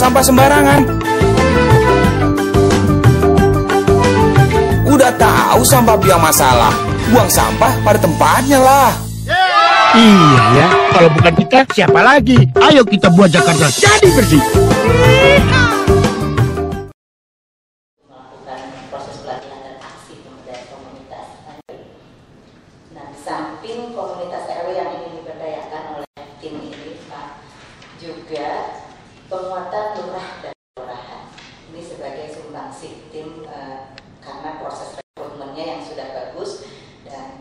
sampah sembarangan. Udah tahu sampah biang masalah, buang sampah pada tempatnya lah. Iya ya, kalau bukan kita siapa lagi? Ayo kita buat Jakarta jadi bersih. Melakukan proses pelatihan dan aksi pemberdayaan komunitas. Nah, di samping komunitas RW yang ingin diberdayakan oleh tim ini, Pak, juga penguatan lurah dan kelurahan. Ini sebagai sumbangsih tim karena proses rekrutmennya yang sudah bagus dan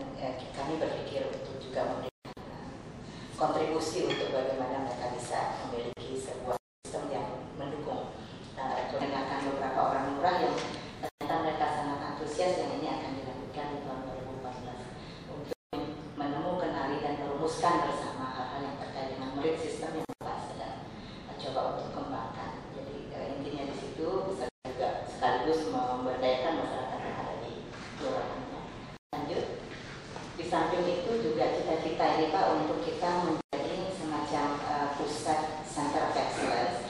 kami berpikir untuk juga memberikan kontribusi untuk bagaimana mereka bisa memiliki sebuah sistem yang mendukung. Mendengarkan beberapa orang lurah yang ternyata mereka sangat antusias yang ini akan dilakukan di tahun 2014 untuk menemukan kenali dan merumuskan bersama hal-hal yang terkait dengan merit sistem yang Pak sedang coba untuk kembangkan. Jadi intinya di situ bisa juga sekaligus memberdayakan masyarakat yang ada di kelurahannya. Lanjut, di samping itu juga cita-cita ini Pak untuk kita menjadi semacam pusat center of excellence.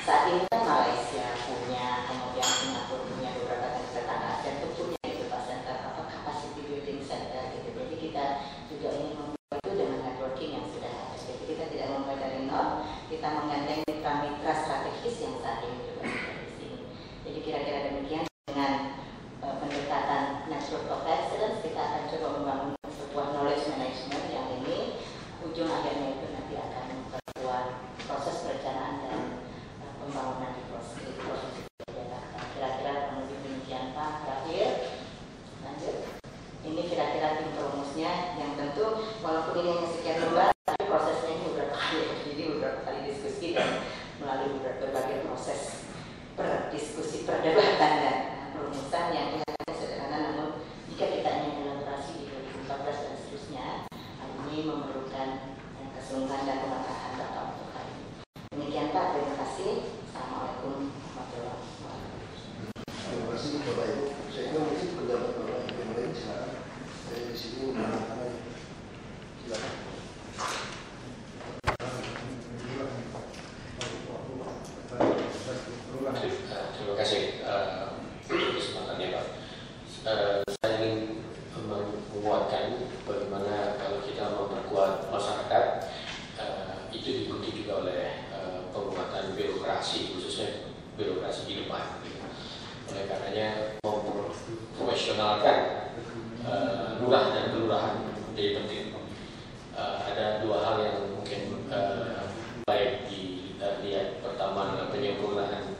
Saat ini kan Malaysia punya, kemudian Singapura punya, beberapa negara dan itu punya itu Pak center apa capacity building center gitu. Jadi kita juga ingin membuat itu dengan networking yang sudah ada. Jadi kita tidak memulai dari nol, kita menggandeng mitra-mitra strategis yang saat ini juga ada di sini. Jadi kira-kira demikian dengan pendekatan network of excellence kita akan coba membangun sebuah knowledge management yang ini ujung akhirnya itu nanti akan memperkuat proses perencanaan dan pembangunan di proses Jakarta. Kira-kira lebih demikian Pak. Terakhir, lanjut. Ini kira-kira tim perumusnya yang tentu walaupun ini hanya sekian lembar, tapi prosesnya ini beberapa kali, jadi beberapa kali diskusi dan melalui berbagai proses berdiskusi, perdebatan dan perumusan yang kelihatannya sederhana, namun jika kita ingin elaborasi di 2014 dan seterusnya, hal ini memerlukan kesungguhan dan pengetahuan Bapak untuk hal ini. Demikian Pak, terima kasih. Assalamualaikum warahmatullahi wabarakatuh. Terima kasih Bapak Ibu. Saya kira mungkin pendapat Bapak Ibu yang lain silakan. Saya di sini menanyakan aja. Silakan. Terima kasih kesempatannya Pak. Saya ingin menguatkan bagaimana kalau kita memperkuat masyarakat itu diikuti juga oleh penguatan birokrasi, khususnya birokrasi di depan. Oleh karenanya memprofesionalkan lurah dan kelurahan menjadi penting. Ada dua hal yang mungkin baik dilihat. Pertama adalah penyempurnaan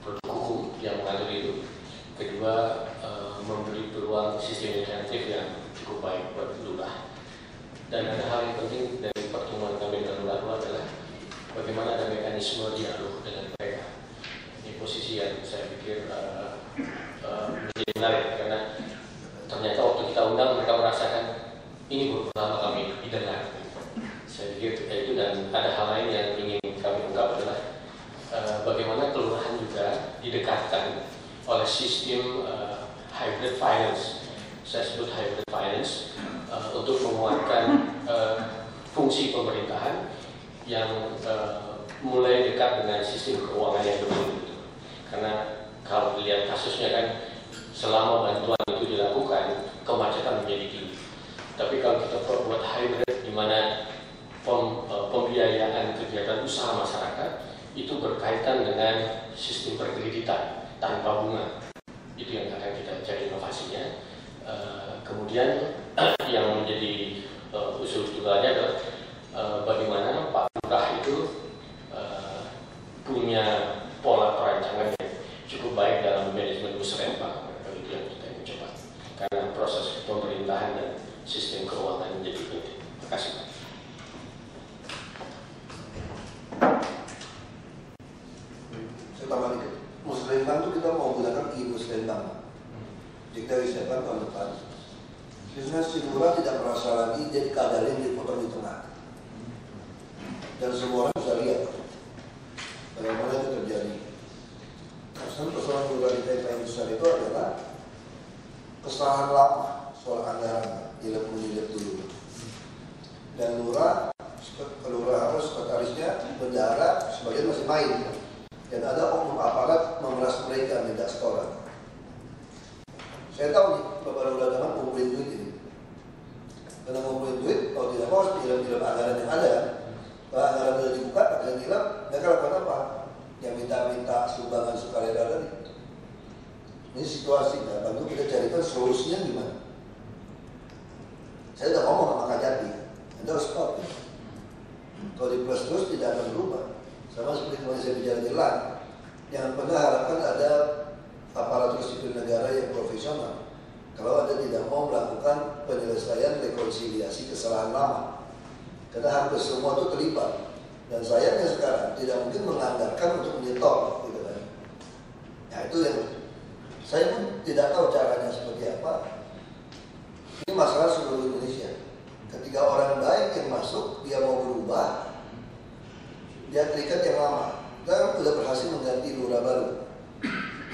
produk hukum yang mengatur itu. Kedua, memberi peluang sistem insentif yang cukup baik buat lurah. Dan ada hal yang penting dari pertemuan kami dengan lurah adalah bagaimana ada mekanisme dialog dengan mereka. Ini posisi yang saya pikir menjadi menarik karena ternyata waktu kita undang mereka merasakan ini baru pertama kami didengar. Saya pikir itu, dan ada hal lain yang ingin kami ungkap adalah bagaimana kelurahan juga didekatkan oleh sistem hybrid finance. Saya sebut hybrid finance untuk menguatkan fungsi pemerintahan yang mulai dekat dengan sistem keuangan yang betul-betul. Karena kalau dilihat kasusnya kan selama bantuan itu dilakukan kemacetan menjadi tinggi. Tapi kalau kita buat hybrid di mana pembiayaan kegiatan usaha masyarakat itu berkaitan dengan sistem perkreditan tanpa bunga, itu yang akan kita cari inovasinya. Kemudian yang menjadi usul juga adalah bagaimana Pak Lurah itu punya pola perancangan yang cukup baik dalam manajemen musrembang. Itu yang kita ingin coba karena proses pemerintahan dan sistem keuangan menjadi penting. Terima kasih Pak. Saya tambah dikit. Musrembang itu kita mau gunakan e-musrembang. Jadi kita siapkan tahun depan. Biasanya si lurah tidak merasa lagi jadi kadalin dipotong di tengah. Dan semua orang bisa lihat bagaimana itu terjadi. Karena persoalan lurah di kita yang besar itu adalah kesalahan lama soal anggaran, tidak melihat dulu. Dan lurah, kelurahan atau sekretarisnya bendara sebagian masih main. Dan ada oknum aparat memeras mereka minta setoran. Saya tahu nih, Bapak Lurah ngumpulin duit ini. Karena ngumpulin duit, kalau tidak mau harus film-film anggaran yang ada. Kalau anggaran sudah dibuka, anggaran hilang, mereka lakukan apa? Yang minta-minta sumbangan sukarela tadi. Ini situasinya, bantu kita carikan solusinya gimana. Saya udah ngomong sama Kak Jati, Anda harus stop. Kalau di plus terus tidak akan berubah. Sama seperti kemarin saya bicara jelas, yang pernah harapkan ada aparatur sipil negara yang profesional. Kalau Anda tidak mau melakukan penyelesaian rekonsiliasi kesalahan lama, karena hampir semua itu terlibat. Dan sayangnya sekarang tidak mungkin menganggarkan untuk menyetor, gitu kan? Nah itu yang saya pun tidak tahu caranya seperti apa. Ini masalah seluruh Indonesia. Ketika orang baik yang masuk, dia mau berubah, dia terikat yang lama. Kita sudah berhasil mengganti lurah baru.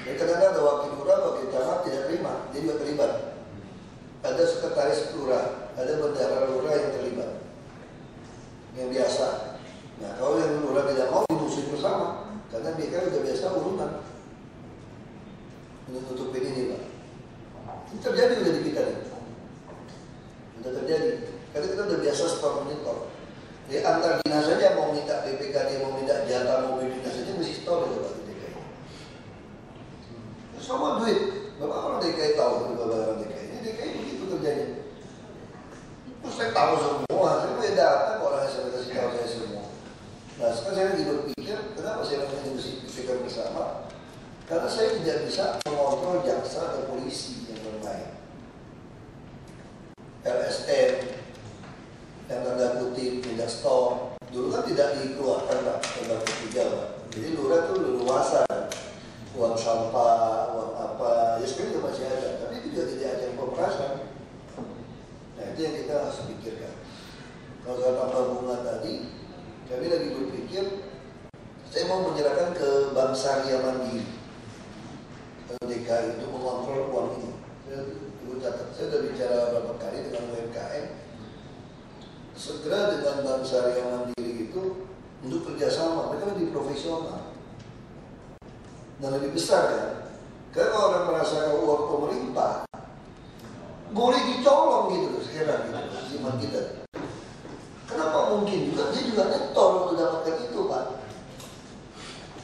Dan kadang-kadang ada wakil lurah, wakil camat tidak terima, dia juga terlibat. Ada sekretaris lurah, ada bendahara lurah yang terlibat, yang biasa. Nah kalau yang lurah tidak mau dimusuhin bersama, karena mereka sudah biasa urunan untuk tutupin ini, Pak. Ini terjadi udah di kita nih. Sudah terjadi. Karena kita udah biasa setor menyetor. Jadi antar dinas saja mau minta BPK, dia mau minta jatah mobil dinas saja mesti setor ya Pak di DKI. Semua duit. Bapak orang DKI tahu itu Bapak orang DKI. Ini DKI begitu kerjanya. Terus saya tahu semua. Saya punya data orang yang saya kasih tahu saya semua. Nah sekarang saya lagi berpikir kenapa saya lakukan mesti pikirkan bersama. Karena saya tidak bisa mengontrol jaksa atau polisi yang bermain. LSM yang tanda kutip pindah store dulu kan tidak dikeluarkan Pak, tanda ketiga Pak. Jadi lurah itu leluasa, uang sampah, uang apa, ya sekarang itu masih ada, tapi itu juga tidak ada yang pemerasan. Nah itu yang kita harus pikirkan. Kalau saya tambah bunga tadi, kami lagi berpikir, saya mau menyerahkan ke Bank Syariah Mandiri DKI untuk mengontrol uang ini. Saya sudah bicara beberapa kali dengan UMKM, segera dengan Bank Syariah Mandiri itu untuk kerjasama, mereka lebih profesional dan lebih besar kan. Karena kalau orang merasakan uang pemerintah boleh dicolong gitu, heran gitu, iman kita. Kenapa mungkin juga dia juga nyetor untuk dapatkan itu Pak?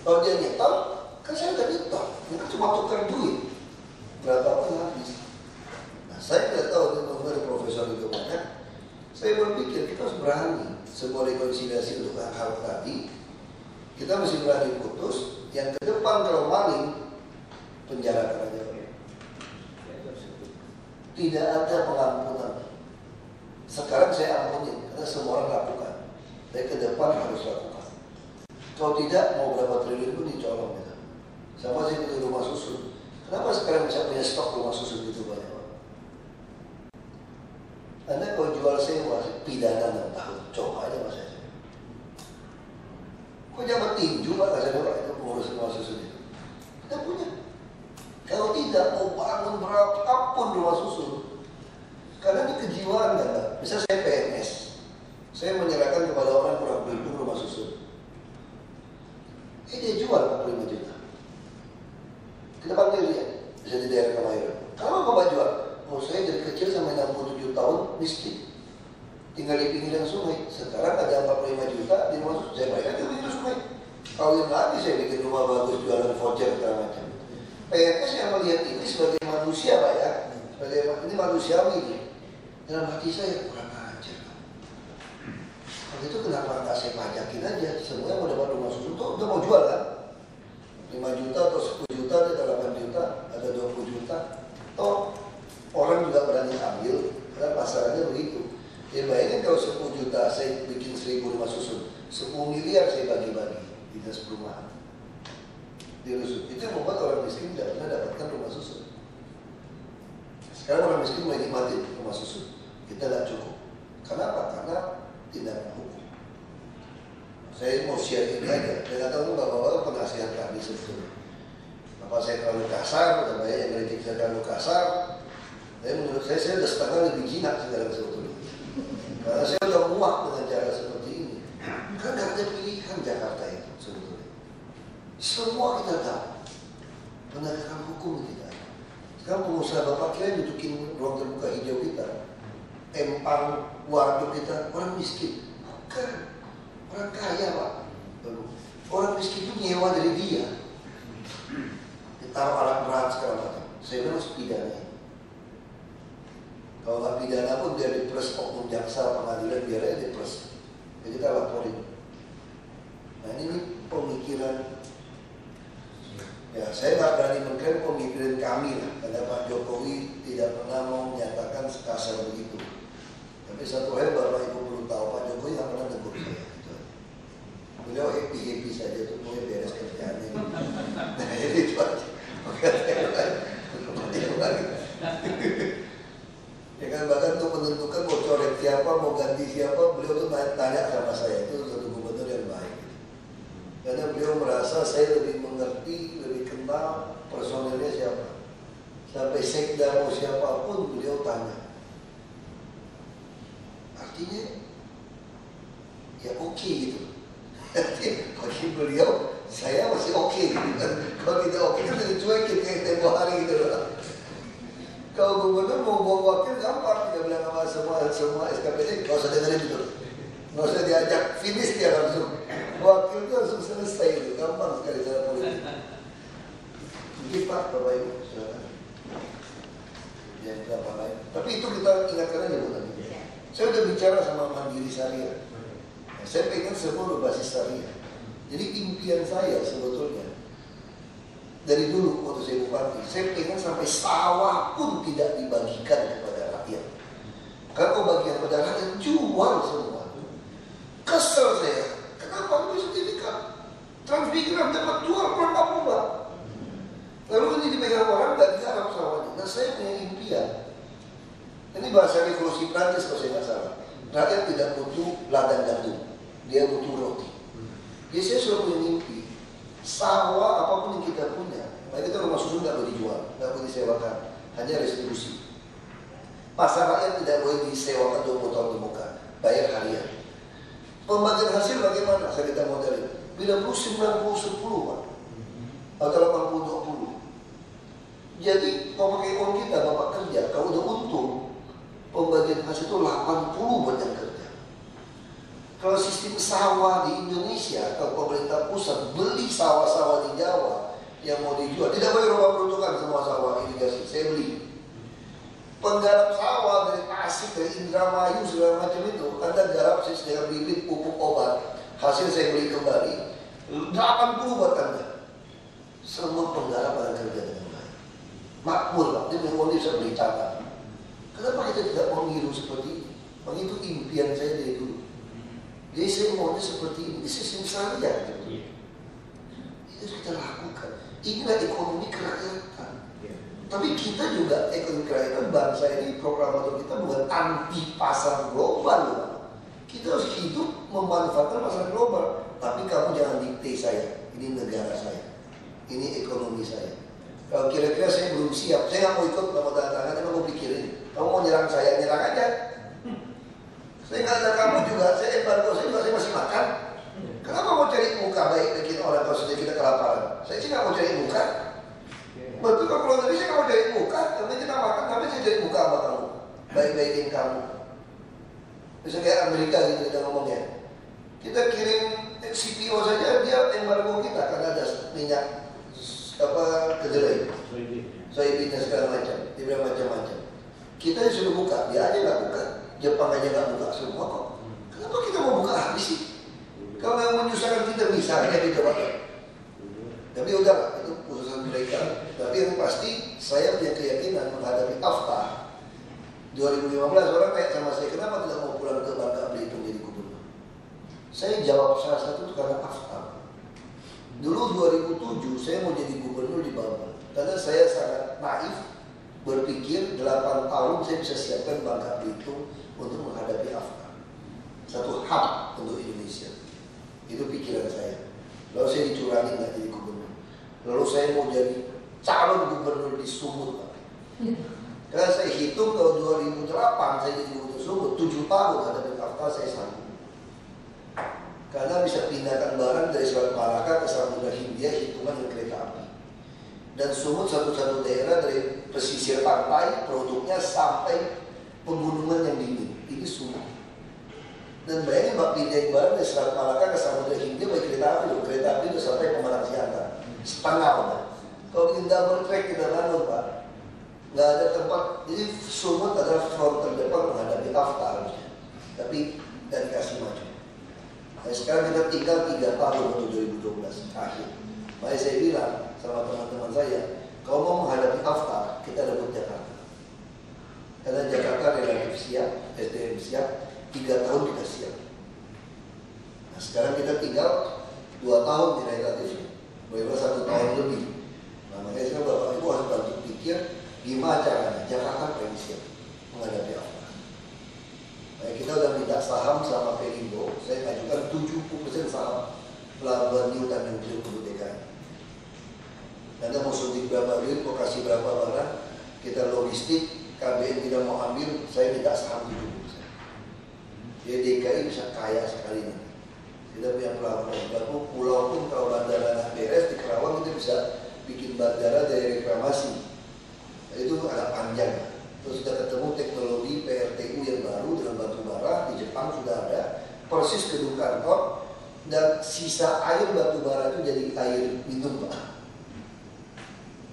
Kalau dia nyetor, kan saya udah nyetor, mereka cuma tukar duit, berapa pun habis. Saya tidak tahu dari profesor itu banyak. Saya berpikir kita harus berani sebuah rekonsiliasi untuk hal tadi. Kita mesti berani putus. Yang ke depan kalau maling penjara aja. Tidak ada pengampunan. Sekarang saya ampuni karena semua orang lakukan. Tapi ke depan harus lakukan. Kalau tidak mau berapa triliun pun dicolong gitu. Sama sih itu rumah susun. Kenapa sekarang bisa punya stok rumah susun gitu banyak? Anda kalau jual sewa, pidana 6 tahun, coba aja Mas saya. Kok jabat tinju Pak, saya Pak itu pengurus rumah susun itu. Kita punya. Kalau tidak mau bangun berapapun rumah susun, karena ini kejiwaan kan Pak. Misal saya PNS, saya menyerahkan kepada orang kurang beruntung rumah susun. Dia jual 45 juta. Kita panggil dia, bisa di daerah Kemayoran. Kenapa Bapak jual? Oh saya dari kecil sampai 67 tahun miskin, tinggal di pinggiran sungai. Sekarang ada 45 juta di rumah susun, saya bayar ke pinggir sungai. Kawin lagi saya bikin rumah bagus, jualan voucher segala macam. PNS yang melihat ini sebagai manusia Pak ya, sebagai ini manusiawi ini. Dalam hati saya kurang ajar. Kalau itu kenapa nggak saya pajakin aja? Semuanya mau dapat rumah susun tuh udah mau jual kan? 5 juta atau 10 juta, ada 8 juta, ada 20 juta. Toh orang juga berani ambil, karena pasarannya begitu. Ya bayangin kalau 10 juta saya bikin 1000 rumah susun, 10 miliar saya bagi-bagi di dinas perumahan. Di rusun. Itu yang membuat orang miskin tidak pernah dapatkan rumah susun. Sekarang orang miskin menikmati rumah susun. Kita tidak cukup. Kenapa? Karena tindakan hukum. Saya mau share ini aja. Saya tahu bapak-bapak penasihat kami sebetulnya. Bapak saya terlalu kasar, dan banyak yang kritik saya terlalu kasar. Tapi menurut saya sudah setengah lebih jinak sekarang sebetulnya. Karena saya sudah muak dengan cara seperti ini. Kan gak ada pilihan Jakarta itu sebetulnya. Semua kita tahu. Penegakan hukum tidak ada. Sekarang pengusaha bapak kira dudukin ruang terbuka hijau kita, empang waduk kita, orang miskin. Bukan. Orang kaya Pak. Orang miskin itu nyewa dari dia. Ditaruh alat berat segala macam. Saya bilang harus pidana. Kalau nggak pidana pun dia diperes oknum jaksa pengadilan biar aja diperes. Jadi kita laporin. Nah ini pemikiran. Ya saya nggak berani mengklaim pemikiran kami lah. Karena Pak Jokowi tidak pernah mau menyatakan sekasar begitu. Tapi satu hal Bapak Ibu perlu tahu, Pak Jokowi nggak pernah negur saya. Beliau happy saja tuh, mau beres kerjaannya. Nah itu aja. Ya kan bahkan untuk menentukan mau coret siapa, mau ganti siapa, beliau tuh tanya sama saya. Itu satu gubernur yang baik. Karena beliau merasa saya lebih mengerti, lebih kenal personelnya siapa. Sampai sekda mau siapapun beliau tanya. Artinya ya oke gitu. Bagi beliau saya masih oke gitu kan. Kalau kita oke kan dicuekin kayak tempo hari gitu loh. Kalau gubernur mau buang wakil gampang, dia bilang sama semua SKPD, nggak usah dengerin itu, nggak usah diajak finish dia langsung. Wakil itu langsung selesai itu, gampang sekali cara politik. Mungkin Pak, Bapak Ibu, silakan. Yang berapa lain. Tapi itu kita ingatkan aja bukan. Saya udah bicara sama Mandiri Syariah. Saya pengen semua berbasis syariah. Jadi impian saya sebetulnya dari dulu waktu saya bupati, saya pengen sampai sawah pun tidak dibagikan kepada rakyat. Kalau bagian kepada rakyat jual semua. Kesel saya. Kenapa itu sertifikat? Transmigran dapat jual per Papua. Lalu ini dipegang orang nggak digarap sawahnya. Nah saya punya impian. Ini bahasa revolusi Prancis kalau saya nggak salah. Rakyat tidak butuh ladang gandum. Dia butuh roti. Jadi saya sudah punya mimpi. Sawah apapun yang kita punya, baik itu rumah susun nggak boleh dijual, nggak boleh disewakan, hanya restitusi. Pasar rakyat tidak boleh disewakan 20 tahun ke muka, bayar harian. Pembagian hasil bagaimana? Saya kita modelin. Bila 90-10 Pak, atau 80-20. Jadi kalau pakai uang kita, Bapak kerja, kalau udah untung, pembagian hasil itu 80 buat yang kerja. Kalau sistem sawah di Indonesia, kalau pemerintah pusat beli sawah-sawah di Jawa yang mau dijual, tidak boleh rumah peruntukan semua sawah irigasi, saya beli. Penggarap sawah dari Tasik, dari Indramayu, segala macam itu, Anda garap dengan bibit, pupuk, obat, hasil saya beli kembali, 80 buat Anda. Semua penggarap ada kerja dengan baik. Makmur Pak, dia bisa beli tanah. Kenapa kita tidak mau niru seperti ini? Begitu impian saya dari dulu. Jadi saya maunya seperti ini, di sistem syariah. Itu kita lakukan. Inilah ekonomi kerakyatan. Tapi kita juga ekonomi kerakyatan bangsa ini, proklamator kita bukan anti pasar global. Kita harus hidup memanfaatkan pasar global. Tapi kamu jangan dikte saya. Ini negara saya. Ini ekonomi saya. Kalau kira-kira saya belum siap, saya nggak mau ikut, nggak mau tangan-tangan, saya mau pikirin. Kamu mau nyerang saya, nyerang aja. Saya nggak ada kamu juga, saya embargo saya juga, saya masih makan. Kenapa mau cari muka baik bikin orang kalau sudah kita kelaparan? Saya sih nggak mau cari muka. Betul kalau pulang negeri saya nggak mau cari muka, tapi kita makan, tapi saya cari muka sama kamu, baik-baikin kamu. Misalnya kayak Amerika gitu kita ngomongnya. Kita kirim CPO saja dia embargo kita karena ada minyak kedelai, soybean segala macam, dia bilang macam-macam. Kita disuruh buka, dia aja nggak buka. Jepang aja nggak buka semua kok. Kenapa kita mau buka habis sih? Kalau yang menyusahkan kita bisa aja kita pakai. Tapi udah, itu keputusan mereka. Tapi yang pasti saya punya keyakinan menghadapi AFTA 2015 orang kayak sama saya, kenapa tidak mau pulang ke Bangka Belitung jadi gubernur? Saya jawab salah satu itu karena AFTA. Dulu 2007 saya mau jadi gubernur di Bangka karena saya sangat naif berpikir 8 tahun saya bisa siapkan Bangka Belitung untuk menghadapi AFTA. Satu hub untuk Indonesia. Itu pikiran saya. Lalu saya dicurangi nggak jadi gubernur. Lalu saya mau jadi calon gubernur di Sumut. Karena saya hitung tahun 2008 saya jadi gubernur Sumut, 7 tahun menghadapi AFTA saya sanggup. Karena bisa pindahkan barang dari Selat Malaka ke Samudra Hindia hitungan dengan kereta api. Dan Sumut satu-satu daerah dari pesisir pantai, produknya sampai pegunungan yang dingin. Ini Sumut. Dan bayangin Mbak pindahin barang dari Selat Malaka ke Samudra Hindia pakai kereta api loh. Kereta api itu sampai Pematang Siantar. Setengah Pak. Kalau bikin double track kita bangun Pak. Nggak ada tempat. Jadi Sumut adalah front terdepan menghadapi Afta harusnya. Tapi nggak dikasih maju. Nah, sekarang kita tinggal 3 tahun untuk 2012 akhir. Makanya saya bilang sama teman-teman saya, kalau mau menghadapi Afta, kita rebut Jakarta. Karena Jakarta relatif siap, SDM siap, 3 tahun kita siap. Nah, sekarang kita tinggal 2 tahun di relatifnya, berapa 1 tahun lebih. Nah, makanya sekarang Bapak Ibu harus bantu pikir gimana caranya Jakarta paling siap menghadapi Afta. Nah, kita udah minta saham sama Pelindo, saya ngajukan 70% saham pelabuhan New Tanjung Priok untuk DKI. Anda mau suntik berapa duit, mau kasih berapa barang, kita logistik, KBN tidak mau ambil, saya minta saham 70%. Jadi DKI bisa kaya sekali nanti. Kita punya pelabuhan, pulau pun kalau bandara beres di Kerawang kita bisa bikin bandara dari reklamasi. Nah, itu agak panjang. Terus sudah ketemu teknologi PRTU yang baru dengan batu bara di Jepang sudah ada, persis gedung kantor, dan sisa air batu bara itu jadi air minum Pak.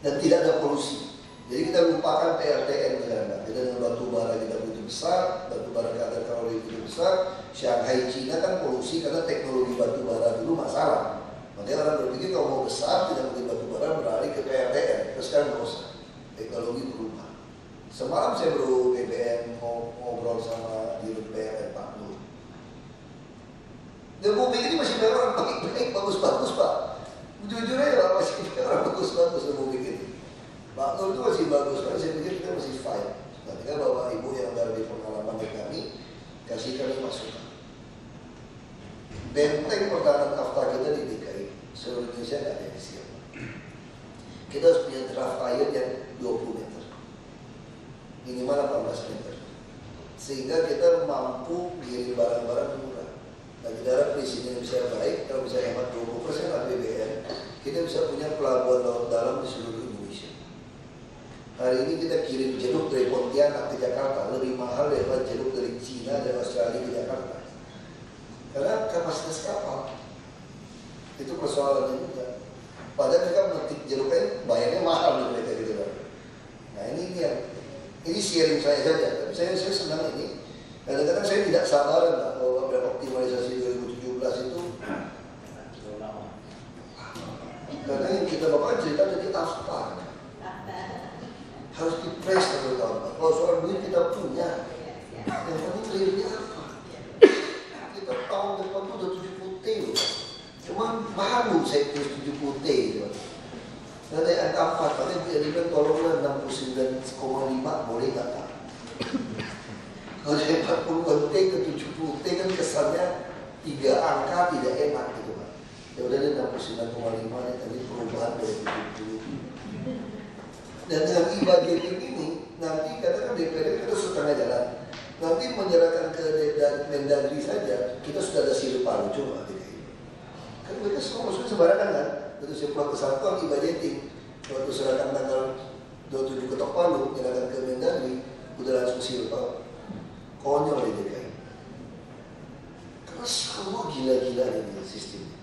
Dan tidak ada polusi. Jadi kita lupakan PRTN sekarang. Kita dengan batu bara kita begitu besar, batu bara kadar kalori begitu besar. Shanghai Cina kan polusi karena teknologi batu bara dulu masalah. Makanya orang berpikir kalau mau besar tidak mungkin batu bara beralih ke PRTN. Terus sekarang nggak usah. Teknologi berubah. Semalam saya baru BBM ngobrol sama Dirut PLN Pak Nur. Dan bumi ini masih banyak orang baik-baik, bagus-bagus Pak. Jujur aja Pak, masih banyak orang bagus-bagus dan bumi ini. Pak Nur itu masih bagus, karena saya pikir kita masih fine. Nah, tinggal Bapak Ibu yang udah lebih pengalaman dari kami, kasih kami masukan. Benteng pertahanan Afta kita di DKI, seluruh Indonesia nggak ada yang siap. Kita harus punya draft air yang 20 meter. Minimal 18 meter, sehingga kita mampu giring barang-barang murah. Nah, kita harap presiden bisa baik, kalau bisa hemat 20% APBN, kita bisa punya pelabuhan laut dalam di seluruh Indonesia. Hari ini kita kirim jeruk dari Pontianak ke Jakarta lebih mahal daripada jeruk dari Cina dan Australia ke Jakarta, karena kapasitas kapal. Itu persoalannya juga. Padahal mereka memetik jeruknya bayarnya mahal dari mereka gitu kan. Nah, ini sharing saya saja, tapi saya senang ini. Kadang-kadang saya tidak sabaran lah kalau ada optimalisasi 2017 itu. Karena yang kita bapak cerita dari Afta harus di-press terutama. Kalau soal duit kita punya, yang penting realnya apa? Kita tahun depan itu udah 70 T loh. Cuman malu saya tulis 70 T gitu. Nanti angka 4, tapi dia bilang tolonglah 69,5 boleh nggak Pak? Kalau dari 40 T ke 70 T kan kesannya 3 angka tidak enak gitu Pak. Ya udah dia 69,5 nih tadi perubahan dari 70. Dan dengan e-budget ini nanti katakan DPR kita setengah jalan. Nanti menyerahkan ke Mendagri saja kita sudah ada Silpa coba gitu. Kan mereka semua maksudnya sembarangan kan? Itu sebuah kesatuan e-budgeting. Waktu serahkan tanggal 27 ketok Palu, menyerahkan ke Mendagri, udah langsung Silpa. Konyol di DKI. Karena semua gila-gila ini sistemnya.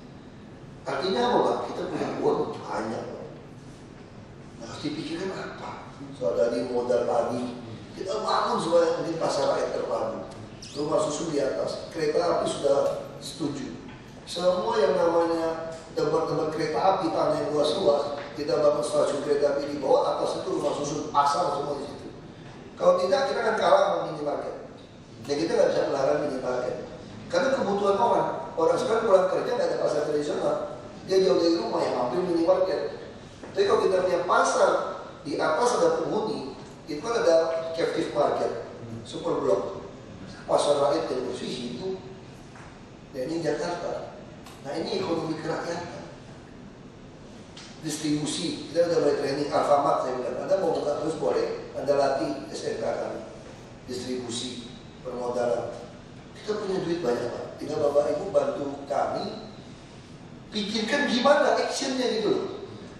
Artinya apa Pak? Kita punya uang banyak Pak. Nah, harus dipikirkan apa? Soal tadi modal padi, kita bangun supaya nanti pasar rakyat terpadu. Rumah susun di atas, kereta api sudah setuju. Semua yang namanya tempat-tempat kereta api tanah yang luas-luas, kita bangun stasiun kereta api di bawah, atas itu rumah susun pasar semua di situ. Kalau tidak kita akan kalah sama minimarket. Dan kita nggak bisa melarang minimarket. Karena kebutuhan orang sekarang pulang kerja nggak ada pasar tradisional, dia jauh dari rumah yang mampir minimarket. Tapi kalau kita punya pasar di atas ada penghuni, itu kan ada captive market, super blok, pasar rakyat yang bersih itu. Dan ini Jakarta. Nah ini ekonomi kerakyatan. Distribusi, kita udah mulai training Alfamart saya bilang, Anda mau buka terus boleh, Anda latih SMK kami. Distribusi, permodalan. Kita punya duit banyak Pak. tinggal Bapak Ibu bantu kami pikirkan gimana actionnya gitu loh.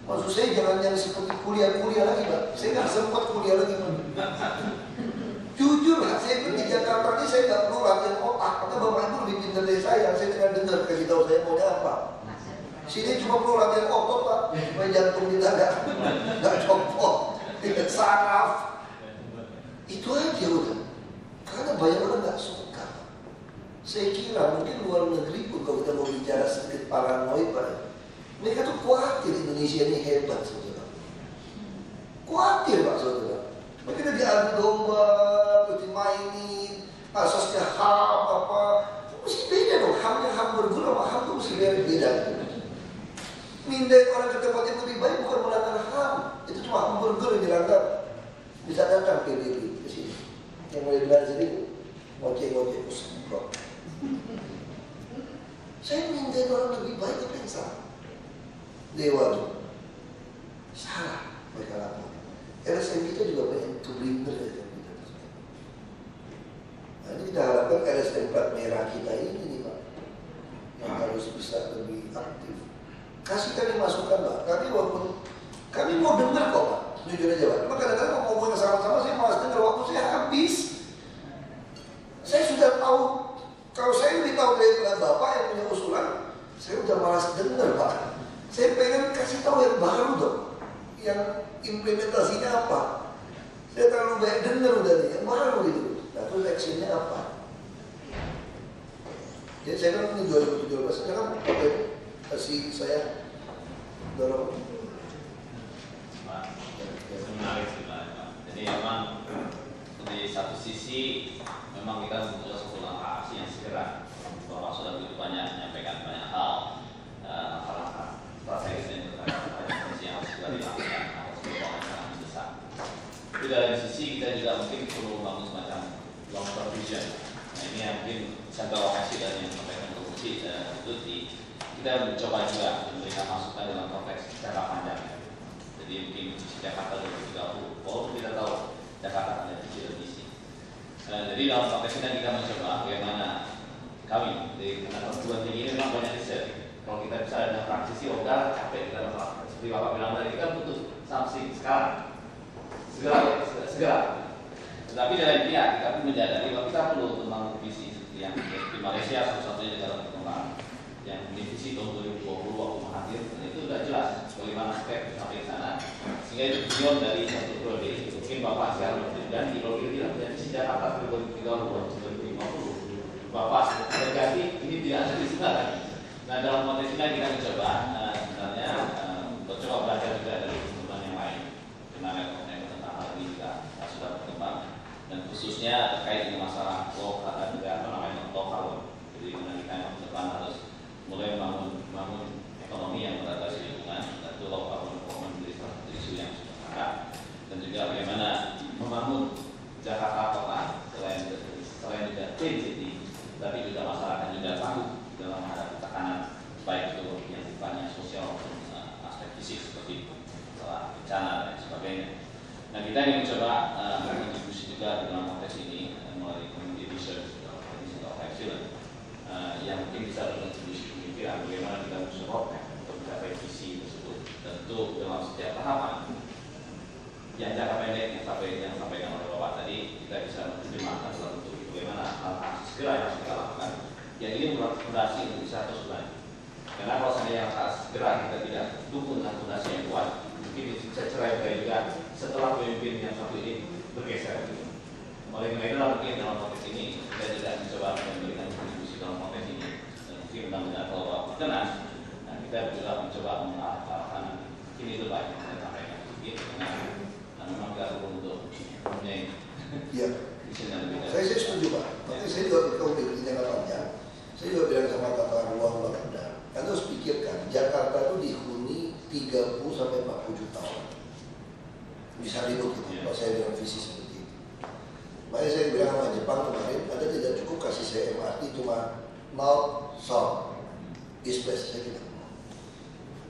Maksud saya jangan yang seperti kuliah-kuliah lagi Pak. Saya nggak sempat kuliah lagi Pak. Jujur lah, saya pergi Jakarta ini saya nggak perlu latihan otak. Karena Bapak Ibu lebih pintar dari saya tinggal dengar kasih tahu saya maunya apa. Sini cuma perlu latihan otot Pak, supaya jantung kita nggak copot, tidak saraf. Itu aja udah. Karena banyak orang nggak suka. Saya kira mungkin luar negeri pun kalau kita mau bicara sedikit paranoid Pak, mereka tuh khawatir Indonesia ini hebat saudara. Khawatir Pak saudara. Mereka diadu domba, dimainin, asasnya HAM apa, mesti beda dong. HAM-nya hamburger sama HAM tuh mesti beda. Mindai orang ke tempat yang lebih baik bukan melanggar HAM, itu cuma hamburger yang dilanggar. Bisa datang PBB ke sini. Yang mulai belajar itu ngoceh-ngoceh semprot. Saya mindai orang lebih baik apa yang salah? Dewa itu salah mereka lakukan. LSM kita juga banyak keblinder ya. Nah, ini kita harapkan LSM plat merah kita ini nih Pak, yang harus bisa lebih aktif. Kasih kami masukan Pak. Kami walaupun kami mau dengar kok Pak, jujur aja Pak. Cuma kadang-kadang kalau ngomong sama-sama saya malas dengar, waktu saya habis. Saya sudah tahu, kalau saya lebih tahu dari Bapak yang punya usulan, saya udah malas dengar Pak. Saya pengen kasih tahu yang baru dong, yang implementasinya apa. Saya terlalu banyak dengar udah nih, yang baru itu. Nah terus actionnya apa? Jadi saya kan ini 2017, saya kan kasih saya dorong. Menarik sih Pak. Jadi memang di satu sisi memang kita membutuhkan suatu langkah aksi yang segera. Bapak sudah begitu banyak menyampaikan banyak hal, langkah-langkah strategis dan intervensi yang harus segera dilakukan atau sebuah yang sangat besar. Tapi dari sisi kita juga mungkin perlu membangun semacam long term vision. Nah ini yang mungkin central lokasi dari yang disampaikan ke Uci Tuti. Kita mencoba juga memberikan masukan dalam konteks jangka panjang. Jadi mungkin visi Jakarta 2030, walaupun kita tahu Jakarta ada visi dan misi. Jadi dalam konteks ini kita mencoba bagaimana kami di perguruan tinggi ini memang banyak riset. Kalau kita bisa ada praktisi, udah capek kita dalam seperti Bapak bilang tadi, kita butuh something sekarang, segera. Tetapi dari pihak kita pun menyadari bahwa kita perlu membangun visi seperti yang di Malaysia satu-satunya negara berkembang yang divisi tahun 2020 waktu Mahathir, dan itu sudah jelas bagaimana step sampai ke sana, sehingga itu beyond dari satu periode. Mungkin Bapak sekarang dan kalau kita tidak visi Jakarta 2030 2050, Bapak berganti ini tidak ada di sana lagi. Nah dalam konteks ini kita mencoba sebenarnya mencoba belajar juga dari teman-teman yang lain, karena tentang hal ini juga sudah berkembang, dan khususnya terkait dengan masalah lokal dan juga lokal. Jadi kita yang ke depan harus mulai membangun ekonomi yang beradaptasi lingkungan, dan itu lokal performance menjadi salah satu isu yang sudah sangat, dan juga bagaimana membangun Jakarta kota selain juga clean city, tapi juga masyarakat juga tangguh dalam menghadapi tekanan baik itu yang sifatnya sosial maupun aspek fisik seperti bencana dan sebagainya. Nah kita ingin mencoba berkontribusi juga dalam konteks ini melalui community research atau excellence yang mungkin bisa berkontribusi pemikiran bagaimana kita bisa roadmap untuk mencapai visi tersebut. Tentu dalam setiap tahapan yang jangka pendek yang sampaikan oleh Bapak tadi, kita bisa menerjemahkan dalam bentuk bagaimana hal-hal segera yang harus kita lakukan. Yang ini fondasi untuk bisa terus berlanjut. Karena kalau seandainya yang segera kita tidak dukung dengan fondasi yang kuat, mungkin bisa cerai-berai juga setelah pemimpin yang satu ini bergeser. Oleh karena itu mungkin dalam konteks ini kita tidak mencoba memberikan kontribusi dalam konteks ini. Dan mungkin mudah-mudahan kalau Bapak berkenan, nah kita juga mencoba mengarahkan ini itu baik yang saya sampaikan. Nah memang kita perlu untuk mempunyai saya setuju Pak. Tapi saya juga berkata di jangka panjang. Saya juga bilang sama kata ruang benar. Anda harus pikirkan Jakarta itu dihuni 30 sampai 40 juta orang. Bisa ribut gitu. Kalau saya dengan visi seperti itu. Makanya saya bilang sama Jepang kemarin, Anda tidak cukup kasih saya MRT cuma north, south, east west. Saya tidak mau.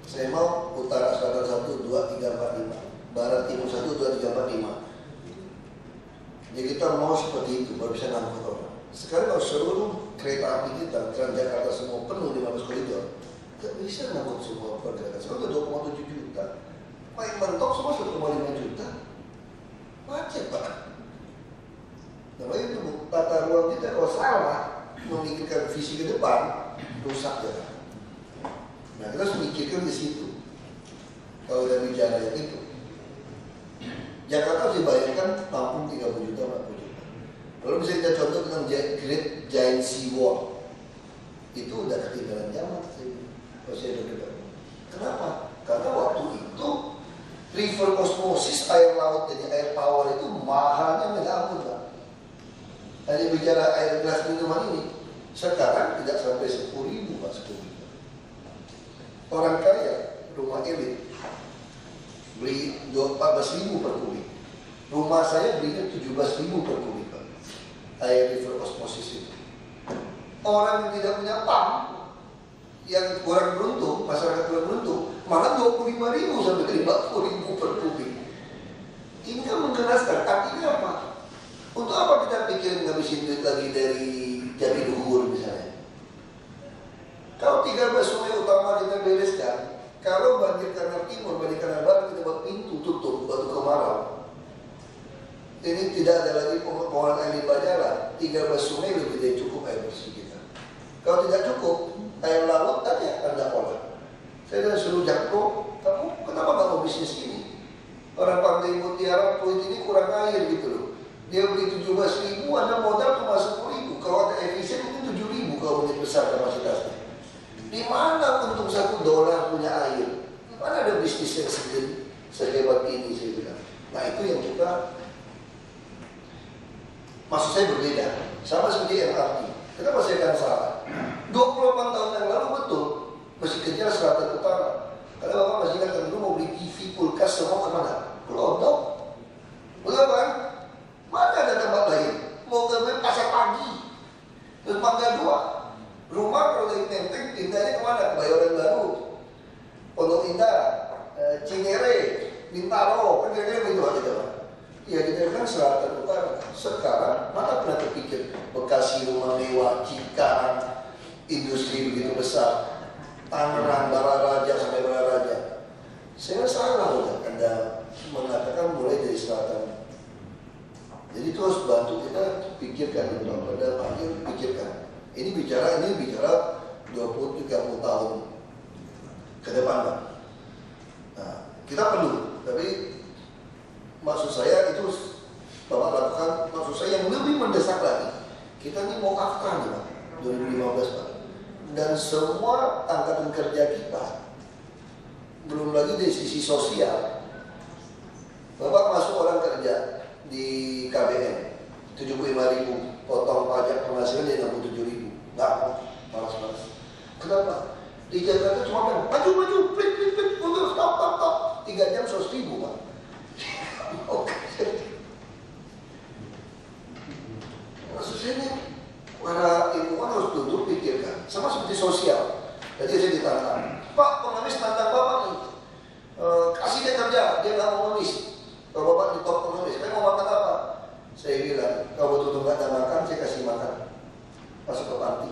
Saya mau utara selatan 1, 2, 3, 4, 5, barat timur 1, 2, 3, 4, 5. Jadi kita mau seperti itu, baru bisa ngangkut orang. Sekarang kalau seluruh kereta api kita, Transjakarta semua penuh 15 koridor, nggak bisa ngangkut semua pergerakan. Soalnya 2,7 juta, main mentok semua 1,5 juta, macet Pak. Nah itu tata ruang kita kalau salah memikirkan visi ke depan, rusak ya. Nah kita harus memikirkan di situ. Kalau udah bicara yang itu, Jakarta harus dibayangkan tampung 30 juta, 40 juta. Kalau bisa kita contoh tentang Great Giant Sea Wall, itu udah ketinggalan zaman sih. Kalau saya dengar. Kenapa? Karena waktu itu river osmosis, air laut jadi air tawar itu mahalnya minta ampun Pak. Hanya bicara air gelas minuman ini, sekarang tidak sampai 10.000 Pak, 10.000. Orang kaya, rumah elit, beli 14.000 per kubik. Rumah saya belinya 17.000 per kubik Pak. Air river osmosis itu. Orang yang tidak punya pump, yang kurang beruntung, masyarakat kurang beruntung, malah 25.000 sampai 50.000 per kubik. Ini kan mengenaskan. Artinya apa? Untuk apa kita pikir ngabisin duit lagi dari Jatiluhur misalnya? Kalau 13 sungai utama kita bereskan, kalau banjir kanal timur, banjir kanal barat kita buat pintu tutup, batu kemarau. Ini tidak ada lagi pengelolaan air limbah jalan. 13 sungai lebih dari cukup air bersih kita. Kalau tidak cukup, air laut tadi Anda olah. Saya dan suruh Jakko, kamu kenapa nggak mau bisnis ini? Orang Pantai Mutiara Pluit ini kurang air gitu loh. Dia beli 17.000, Anda modal cuma 10.000. Kalau ada efisien mungkin 7.000 kalau menjadi besar kapasitasnya. Di mana untung $1 punya air? Di mana ada bisnis yang sehebat ini saya bilang. Nah itu yang kita, maksud saya berbeda. Sama seperti MRT. Kenapa saya akan salah? 28 tahun yang lalu betul masih kejar selatan utara. Karena Bapak masih ingat dulu mau beli TV, kulkas, semua kemana? Kelodok. Betul kan? Mana ada tempat lain? Mau ke Pasar Pagi, terus Mangga 2. Rumah kalau dari Menteng pindahnya kemana? Kebayoran Baru, Pondok Indah, Cinere, Bintaro, kan kira-kira begitu aja Pak. Ya kita kan selatan utara. Sekarang mana pernah terpikir Bekasi rumah mewah, Cikarang, industri begitu besar, Tangerang, Balaraja sampai Balaraja. Saya salah loh Anda mengatakan mulai dari selatan. Jadi itu harus bantu kita pikirkan itu pada panggil pikirkan. Ini bicara 20-30 tahun ke depan Pak. Nah, kita perlu, tapi maksud saya itu Bapak lakukan, maksud saya yang lebih mendesak lagi. Kita ini mau akta nih Pak, 2015 Pak. Dan semua angkatan kerja kita, belum lagi dari sisi sosial. Bapak masuk orang kerja di KBN 75.000, potong pajak penghasilan jadi 67.000. Nggak, malas-malas. Kenapa? Di Jakarta cuma maju, plit, mundur, stop. 3 jam 100.000 Pak. Oke. Maksud saya ini, para ilmuwan harus duduk pikirkan. Sama seperti sosial. Jadi saya ditantang, Pak, pengemis tantang Bapak nih. Kasih dia kerja, dia nggak mau ngemis. Kalau Bapak di top penulis, saya mau makan apa? Saya bilang, kalau betul-betul nggak ada makan, saya kasih makan. Masuk ke panti.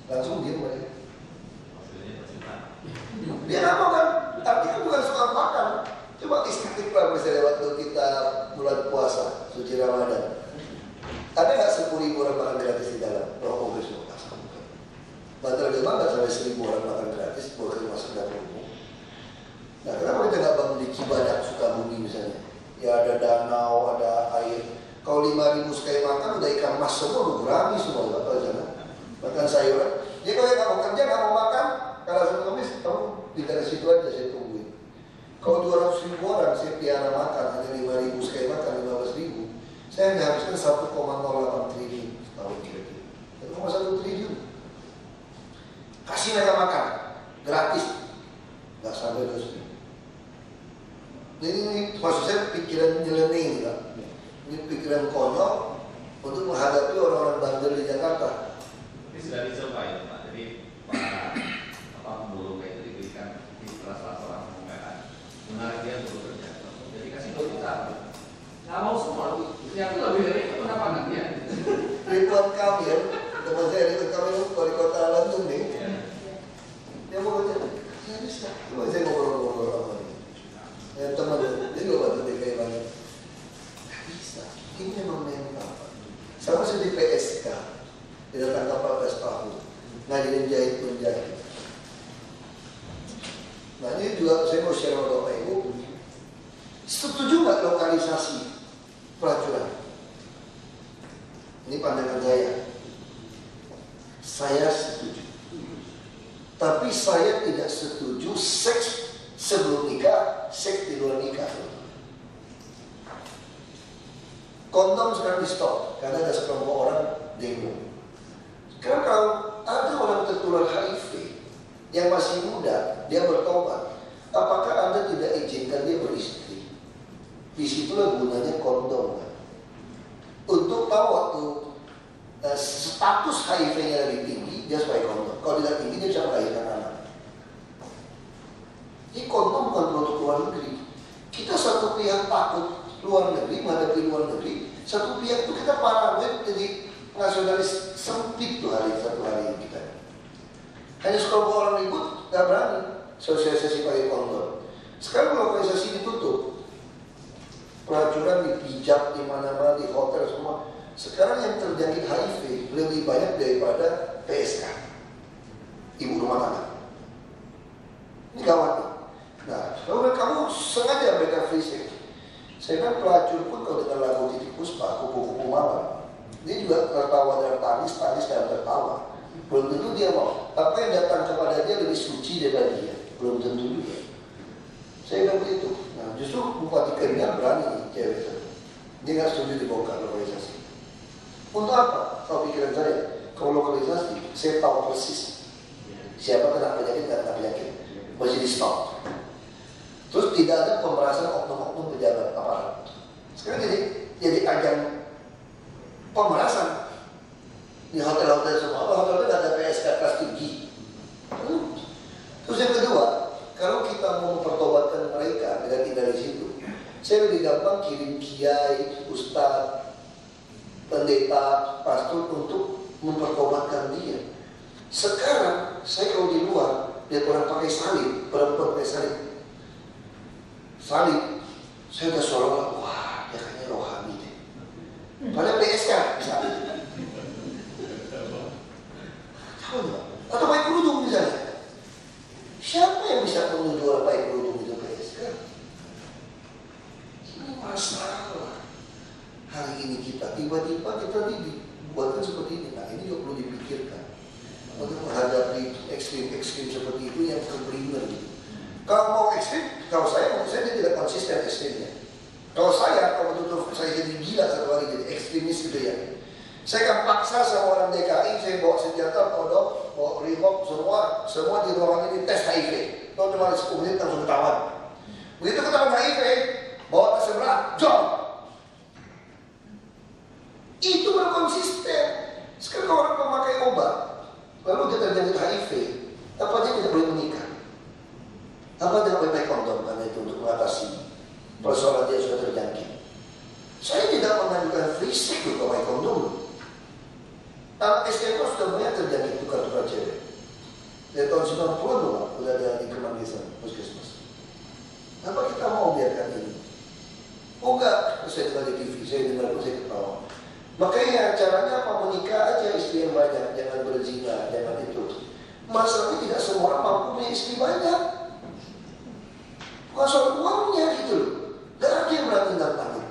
Langsung diam mereka. Dia nggak mau kan? Artinya bukan soal makan. Coba istiqlal misalnya waktu kita bulan puasa, suci Ramadan. Ada nggak 10.000 orang makan gratis di dalam? Oh, besok. Bantar Gebang nggak sampai 1.000 orang makan gratis, boleh masuk dapur umum. Nah, kenapa kita nggak bangun di Cibadak, Sukabumi misalnya? Ya ada danau, ada air. Kalau 5.000 sekali makan, udah ikan mas semua, udah gurami semua, nggak tahu sana. Makan sayuran. Jadi kalau yang nggak mau kerja, nggak mau makan, kalau satu kemis, kamu di daerah situ aja saya tungguin. Kalau 200.000 orang, saya piara makan, hanya 5.000 sekali makan, 15.000. Saya menghabiskan 1,08 triliun setahun kira-kira. 1,1 triliun. Kasih mereka makan, gratis. Nggak sampai 200.000. Ini maksud saya pikiran nyeleneh Pak. Ini pikiran konyol untuk menghadapi orang-orang bandel di Jakarta. Ini sudah dicoba ya Pak. Jadi Pak pemburu kayak tadi berikan di salah seorang pengumuman menarik dia untuk bekerja. Jadi kasih 2 juta. Nggak mau semua. Yang lebih dari itu kenapa nanti ya? Ridwan Kamil saya dengan kami wali kota Lantung nih. Dia mau baca, ya bisa. Coba saya ngobrol-ngobrol sama dia. Teman dia juga bantu DKI banyak. Gak bisa. Ini memang mental. Sama seperti PSK. Tidak tangkap 14 tahun. Ngajarin jahit pun jahit. Nah ini juga saya mau share sama Bapak Ibu. Setuju nggak lokalisasi pelacuran? Ini pandangan saya. Saya setuju. Tapi saya tidak setuju seks sebelum nikah, seks di luar nikah. Kondom sekarang di stop karena ada sekelompok orang demo. Sekarang kalau ada orang tertular HIV yang masih muda, dia bertobat, apakah Anda tidak izinkan dia beristri? Disitulah gunanya kondom kan? Untuk tahu waktu status HIV-nya lebih tinggi, dia supaya kondom. Kalau tidak tinggi, dia bisa melahirkan anak. Ini kondom bukan produk luar negeri. Kita satu pihak takut luar negeri, menghadapi luar negeri. Satu pihak itu kita paranoid jadi nasionalis sempit tuh satu hari kita. Hanya sekelompok orang ribut, gak berani sosialisasi pakai kondom. Sekarang lokalisasi ditutup. Pelacuran dipijak di mana-mana, di hotel semua. Sekarang yang terjangkit HIV lebih banyak daripada PSK, ibu rumah tangga. Ini gawat nih. Nah, kalau kamu sengaja mereka free sex. Saya kan pelacur pun kalau dengar lagu Titik Puspa, kupu-kupu malam, dia juga tertawa dan tangis dan tertawa. Belum tentu dia mau. Apa yang datang kepada dia lebih suci daripada dia. Belum tentu juga. Saya bilang begitu. Nah, justru Bupati Kendal berani nih cewek itu. Dia nggak setuju dibongkar lokalisasi. Untuk apa? Kalau pikiran saya, kalau lokalisasi, saya tahu persis siapa kena penyakit, nggak kena penyakit. Masih di stop. Terus tidak ada pemerasan oknum-oknum pejabat aparat. Sekarang jadi ajang pemerasan di hotel-hotel semua. Hotel-hotel nggak ada PSK kelas tinggi. Terus yang kedua, kalau kita mau mempertobatkan mereka dengan tinggal di situ, saya lebih gampang kirim kiai, ustadz, pendeta, pastor untuk mempertobatkan dia. Sekarang saya kalau di luar lihat orang pakai salib, perempuan pakai salib, saya udah seolah-olah, wah, dia kayaknya rohani deh. Padahal PSK misalnya. Tahu nggak? Atau pakai kerudung misalnya. Siapa yang bisa menuduh orang pakai kerudung itu PSK? Ini masalah. Hari ini kita tiba-tiba kita dibuatkan seperti ini. Nah ini juga perlu dipikirkan. Untuk menghadapi ekstrim-ekstrim seperti itu yang keblinger gitu. Kalau mau ekstrim, kalau saya tidak konsisten ekstrimnya. Kalau betul-betul saya jadi gila satu hari jadi ekstremis gitu ya. Saya akan paksa sama orang DKI, saya bawa senjata, kodok, bawa brimob, semua di ruangan ini tes HIV. Kalau cuma 10 menit langsung ketahuan. Begitu ketahuan HIV, bawa ke sebelah, jom. Itu baru konsisten. Sekarang kalau orang memakai obat, lalu dia terjangkit HIV, apa dia tidak boleh menikah? Apa dia boleh pakai kondom karena itu untuk mengatasi persoalan dia sudah terjangkit? Saya tidak mengajukan free sex untuk pakai kondom. Anak SMA sudah banyak terjangkit tukar-tukar cewek. Dari tahun 90-an loh, udah ada di Kemanggisan, puskesmas. Kenapa kita mau biarkan ini? Oh enggak, saya dengar di TV, saya dengar saya ketawa. Makanya caranya apa? Menikah aja istri yang banyak, jangan berzina, jangan itu. Masalahnya tidak semua orang mampu punya istri banyak. Bukan soal uangnya gitu loh. Gak ada yang berani nantangin.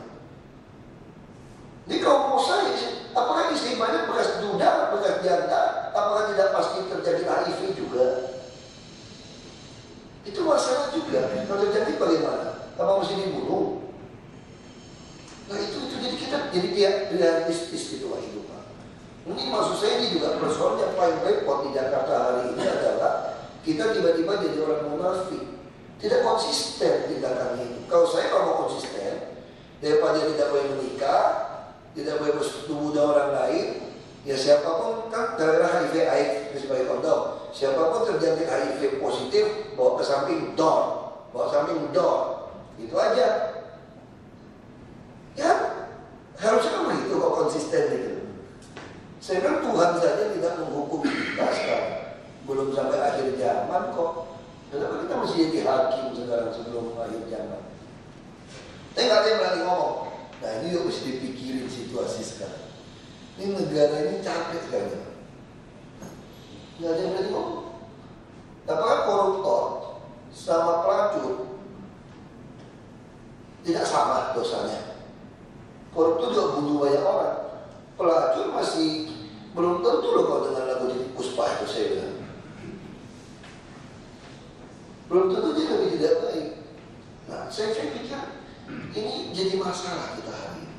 Jadi kalau mau saya, apakah istri banyak bekas duda, bekas janda, apakah tidak pasti terjadi HIV juga? Itu masalah juga. Kalau terjadi bagaimana? Apa mesti dibunuh? Nah itu jadi kita jadi realistis gitu lah hidup Pak. Ini maksud saya ini juga persoalan yang paling repot di Jakarta hari ini adalah kita tiba-tiba jadi orang munafik, tidak konsisten tindakannya itu. Kalau saya mau konsisten, daripada tidak boleh menikah, tidak boleh bersetubuh dengan orang lain, ya siapapun kan daerah HIV AIDS sebagai kondom, siapapun terjangkit HIV positif bawa ke samping door, itu aja. Ya harusnya kan begitu kok konsisten gitu. Saya bilang Tuhan saja tidak juga mesti dipikirin situasi sekarang. Ini negara ini capek sekali. Nggak ada yang berani ngomong. Apakah koruptor sama pelacur tidak sama dosanya? Koruptor juga bunuh banyak orang. Pelacur masih belum tentu loh kalau dengan lagu di Puspa itu saya bilang. Belum tentu dia lebih tidak baik. Nah, saya pikir ini jadi masalah kita hari ini.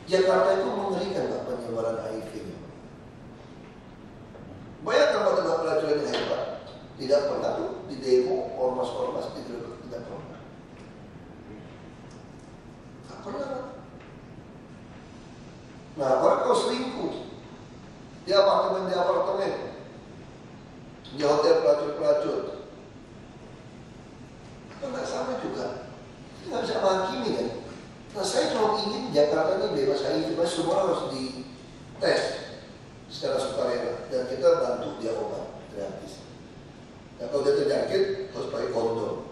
Jakarta itu mengerikan Pak penyebaran HIV-nya. Banyak tempat-tempat pelacuran yang hebat. Tidak pernah tuh di demo, ormas-ormas tidak pernah. Tak pernah. Nah, orang kalau selingkuh di apartemen, di hotel pelacur-pelacur, itu nggak sama juga. Kita nggak bisa menghakimi kan. Nah, saya cuma ingin Jakarta ini bebas HIV, semua harus dites secara sukarela dan kita bantu dia obat gratis. Nah, kalau dia terjangkit harus pakai kondom.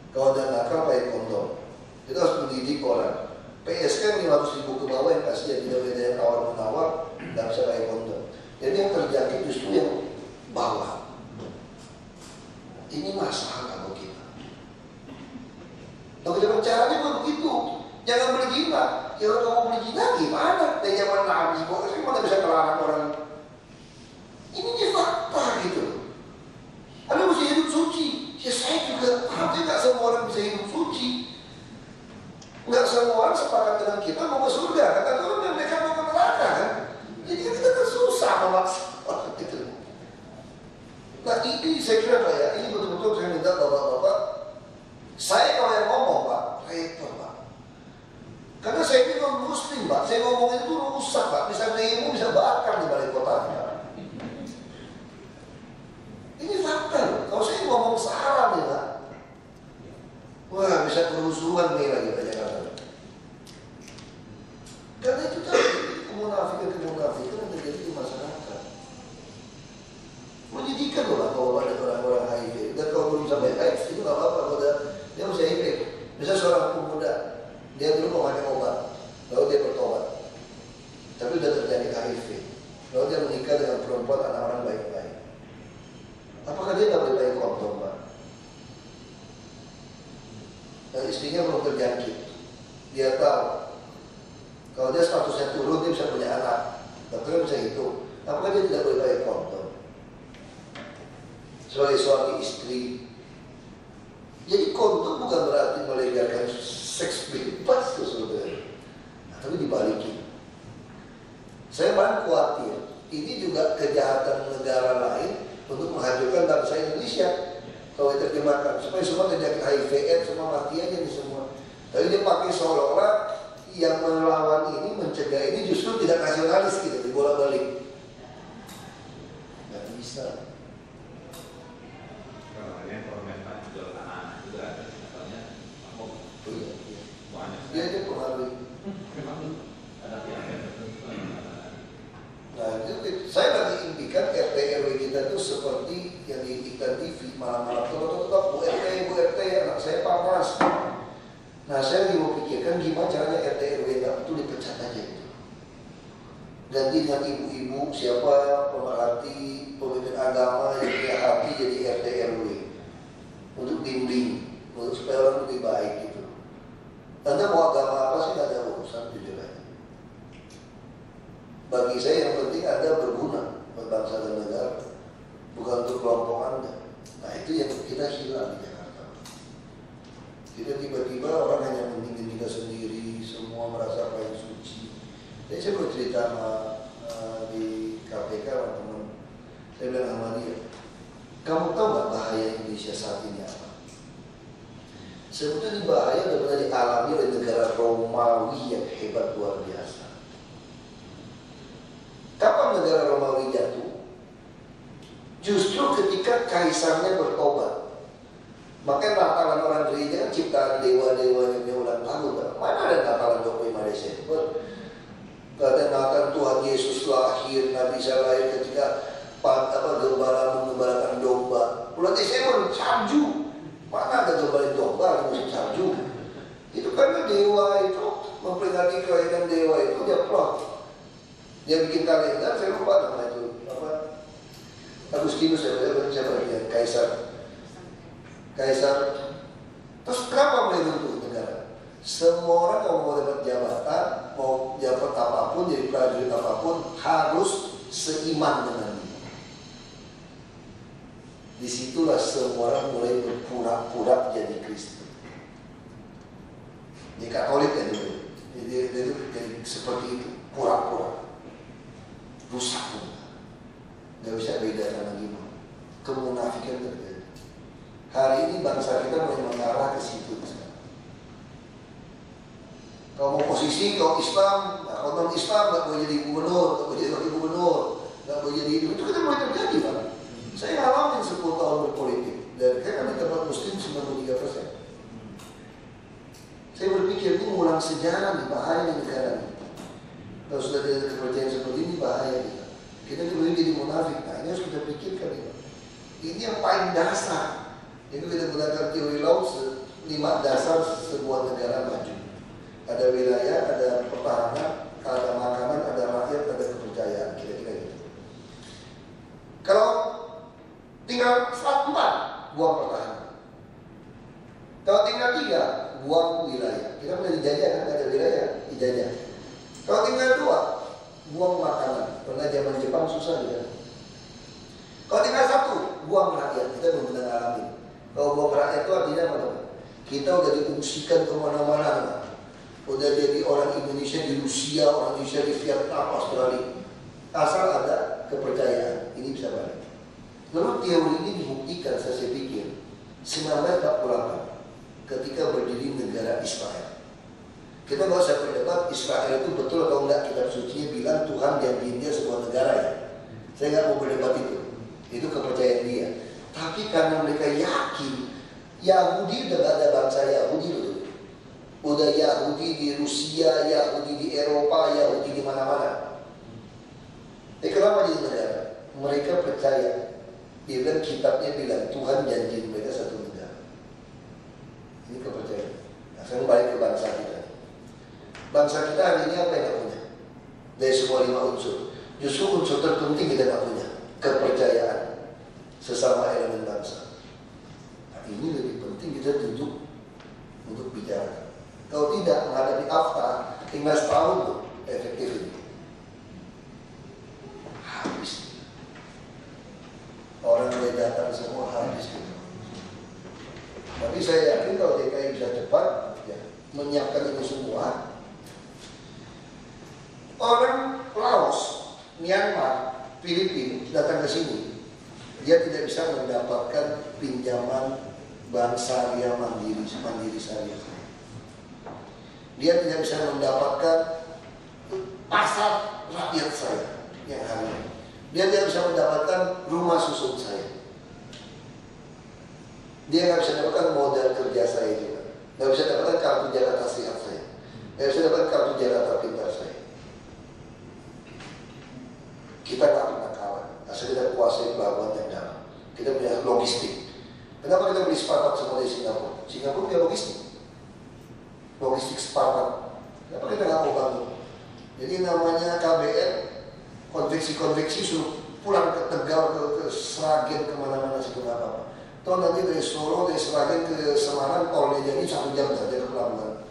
Kalau dia nakal pakai kondom. Kita harus mendidik orang. PSK 500.000 ke bawah yang kasihan tidak beda yang tawar-menawar nggak bisa pakai kondom. Jadi yang terjangkit justru yang bawah. Ini masalah bagi kita. Nah, caranya bukan begitu. Jangan beli zina. Ya kalau kamu beli zina gimana? Dari zaman Nabi, pokoknya mana bisa melarang orang. Ini fakta gitu. Anda mesti hidup suci. Ya saya juga, tapi nggak semua orang bisa hidup suci. Nggak semua orang sepakat dengan kita mau ke surga. Kata Tuhan mereka mau ke neraka kan. Jadi kita kan susah memaksa orang gitu. Nah ini saya kira Pak ya, ini betul-betul saya minta bapak-bapak. Saya kalau yang ngomong Pak, repot Pak. Karena saya ini non muslim Pak, saya ngomong itu rusak Pak. Bisa demo, bisa bakar di balik kotanya. Ini fakta loh. Kalau saya ngomong salah nih Pak, wah bisa kerusuhan nih lagi banyak kata. Karena itu tadi kemunafikan yang terjadi di masyarakat. Menyedihkan loh Pak kalau ada orang-orang HIV. Dan kalau belum sampai AIDS itu nggak apa-apa. Kalau dia masih HIV, misalnya seorang pemuda dia dulu memakai obat, lalu dia bertobat, tapi sudah terjadi HIV, lalu dia menikah dengan perempuan anak orang baik-baik. Apakah dia nggak boleh pakai kondom Pak? Dan istrinya belum terjangkit, dia tahu kalau dia statusnya turun dia bisa punya anak, dokternya bisa hitung. Apakah dia tidak boleh pakai kondom? Sebagai suami istri. Jadi kondom bukan berarti melegalkan seks bebas tuh saudara. Nah, tapi dibalikin. Saya paling khawatir ini juga kejahatan negara lain untuk menghancurkan bangsa Indonesia. Kalau diterjemahkan supaya semua terjadi HIV/AIDS semua mati aja nih semua. Tapi dia pakai seolah-olah yang melawan ini, mencegah ini justru tidak nasionalis gitu, dibolak-balik. Nggak bisa. Dia aja pengaruh. Nah, itu saya lagi impikan RT RW kita itu seperti yang di iklan TV malam-malam Bu RT, anak saya panas. Nah, saya lagi mau pikirkan gimana caranya RT RW itu dipecat aja itu. Ganti dengan ibu-ibu siapa pemerhati, pemimpin agama yang punya hati jadi RT RW untuk bimbing, untuk supaya orang lebih baik gitu. Anda mau agama apa sih nggak ada urusan jujur aja. Bagi saya yang penting Anda berguna buat bangsa dan negara, bukan untuk kelompok Anda. Nah itu yang kita hilang di Jakarta. Kita tiba-tiba orang hanya meninggalkan kita sendiri, semua merasa paling suci. Jadi saya bercerita sama di KPK sama teman, saya bilang sama dia, kamu tahu nggak bahaya Indonesia saat ini apa? Sebetulnya bahaya sudah pernah dialami oleh negara Romawi yang hebat luar biasa. Kapan negara Romawi jatuh? Justru ketika kaisarnya bertobat. Makanya Natalan orang gereja kan ciptaan dewa-dewa yang ulang tahun. Mana ada Natalan 25 Desember? Kata Natal Tuhan Yesus lahir, Nabi Isa lahir ketika gembala mengembalakan domba. Bulan Desember salju. Mana ada gembala domba di musim salju? Itu karena dewa itu memperingatkan mendekati kelahiran dewa itu dia plot. Dia bikin kalender, saya lupa nama itu apa? Agustinus siapa dia? Kaisar. Terus kenapa mulai runtuh negara? Semua orang kalau mau dapat jabatan, mau dapat apapun, jadi prajurit apapun, harus seiman dengan dia. Disitulah semua orang mulai berpura-pura jadi Kristen. Di Katolik ya dulu. Jadi seperti itu, pura-pura. Rusak pun. Gak bisa bedakan lagi. Kemunafikan terjadi. Hari ini bangsa kita mulai mengarah ke situ. Kalau mau posisi, kalau Islam, nah, kalau non Islam nggak boleh jadi gubernur, nggak boleh jadi wakil gubernur, nggak boleh jadi itu kan mulai terjadi, Pak. Saya ngalamin 10 tahun berpolitik dan saya kan di tempat Muslim 93%. Saya berpikir ini mengulang sejarah nih, bahaya nih negara ini. Kalau sudah ada kepercayaan seperti ini bahaya kita. Kita kemudian jadi munafik. Nah ini harus kita pikirkan ini. Ini yang paling dasar. Ini kita gunakan teori laut 5 dasar sebuah negara maju. Ada wilayah, ada pertahanan, ada makanan, ada rakyat, ada kepercayaan, kira-kira gitu. Kalau tinggal 4, buang pertahanan. Kalau tinggal 3, buang wilayah. Kita mulai dijajah kan, ada wilayah, dijajah. Kalau tinggal 2, buang makanan. Pernah zaman Jepang susah juga. Kalau tinggal 1, buang rakyat. Kita belum pernah ngalamin. Kalau buang rakyat itu artinya apa teman? Kita udah diungsikan kemana-mana. Udah jadi orang Indonesia di Rusia, orang Indonesia di Vietnam, Australia. Asal ada kepercayaan, ini bisa balik. Lalu teori ini dibuktikan, saya pikir 1948 ketika berdiri negara Israel. Kita nggak usah berdebat Israel itu betul atau enggak, kitab sucinya bilang Tuhan janjiin dia sebuah negara ya. Saya nggak mau berdebat itu kepercayaan dia. Tapi karena mereka yakin Yahudi udah gak ada bangsa Yahudi loh. Udah Yahudi di Rusia, Yahudi di Eropa, Yahudi di mana-mana. Kenapa jadi negara? Mereka percaya. Dia bilang kitabnya bilang Tuhan janji mereka satu negara. Ini kepercayaan. Nah, sekarang balik ke bangsa kita. Bangsa kita hari ini apa yang gak punya? Dari semua 5 unsur. Justru unsur terpenting kita gak punya. Kepercayaan sesama elemen bangsa. Nah, ini lebih penting kita tunjuk untuk bicara. Kalau tidak menghadapi AFTA, tinggal setahun tuh efektif ini. Habis. Orang mulai datang semua habis gitu. Tapi saya yakin kalau DKI bisa cepat ya, menyiapkan itu semua. Orang Laos, Myanmar, Filipina datang ke sini, dia tidak bisa mendapatkan pinjaman bank syariah mandiri syariah. Dia tidak bisa mendapatkan pasar rakyat saya yang hari ini. Dia tidak bisa mendapatkan rumah susun saya. Dia nggak bisa dapatkan modal kerja saya juga. Nggak bisa dapatkan kartu Jakarta Sehat saya. Nggak bisa dapatkan kartu Jakarta Pintar saya. Kita nggak pernah kalah. Asal kita kuasai pelabuhan yang dalam. Kita punya logistik. Kenapa kita beli sepakat semua di Singapura? Singapura punya logistik. Logistik sepakat. Kenapa kita nggak mau bangun? Jadi namanya KBN, konveksi-konveksi suruh pulang ke Tegal, ke Sragen, kemana-mana situ nggak apa-apa. Toh nanti dari Solo, dari Sragen ke Semarang, tolnya jadi 1 jam saja ke pelabuhan.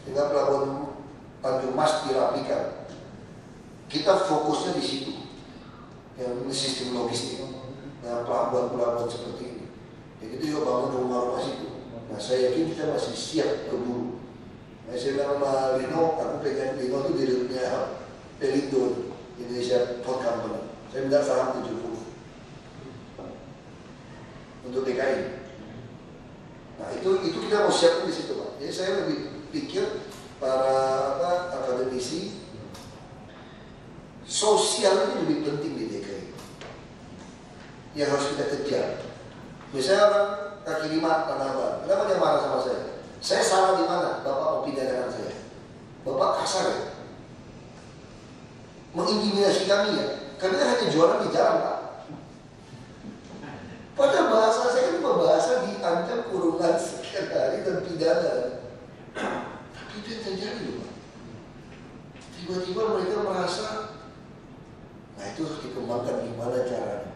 Tinggal pelabuhan Tanjung Mas dirapikan. Kita fokusnya di situ. Yang ini sistem logistik. Nah, pelabuhan-pelabuhan seperti ini. Jadi itu juga bangun rumah-rumah situ. Nah, saya yakin kita masih siap keburu. Nah, saya bilang sama Lino, aku pengen Lino itu direkturnya Pelindo, Indonesia Port Company. Saya minta saham 70 untuk DKI. Nah, itu kita mau siapkan di situ, Pak. Jadi saya lebih pikir para akademisi sosial ini lebih penting di DKI. Yang harus kita kejar. Misalnya orang kaki 5 Tanah Abang, kenapa dia marah sama saya? Saya salah di mana? Bapak mau pidanakan saya. Bapak kasar ya? Mengintimidasi kami ya? Kami hanya jualan di jalan, Pak. Padahal bahasa saya kan bahasa diancam kurungan sekian hari dan pidana. Tapi itu yang terjadi loh, Pak. tiba-tiba mereka merasa, nah itu harus dikembangkan gimana caranya.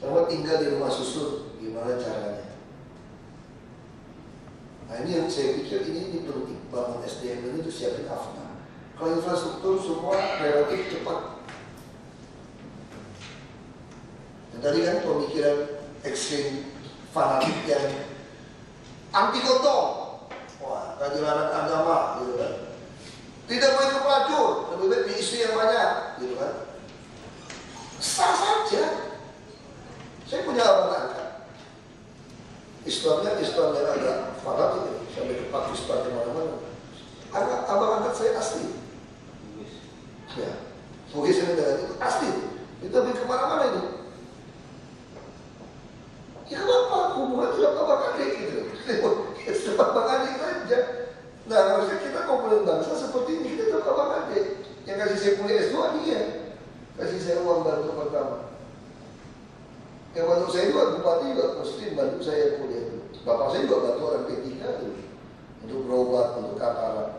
Sama tinggal di rumah susun, gimana caranya. Nah ini yang saya pikir ini penting, bangun SDM ini itu siapin AFNA. Kalau infrastruktur semua relatif cepat. Dan tadi kan pemikiran ekstrim fanatik yang anti kondom, wah kajian agama gitu kan. Tidak boleh ke pelacur, lebih baik di istri yang banyak gitu kan. Sah saja. Saya punya abang angkat. Islamnya Islam yang agak fanatik, sampai ke Pakistan kemana-mana. Abang angkat saya asli. Ya, mungkin saya dengan itu asli. Itu lebih kemana-mana ini. Ya kenapa? Hubungan sudah abang adik gitu. Sudah abang adik saja. Nah harusnya kita komponen bangsa seperti ini. Kita tetap abang adik. Yang kasih saya kuliah S2 dia. Kasih saya uang bantu pertama. Yang bantu saya juga bupati juga muslim bantu saya kuliah dulu. Bapak saya juga bantu orang P3 dulu untuk berobat, untuk katarak.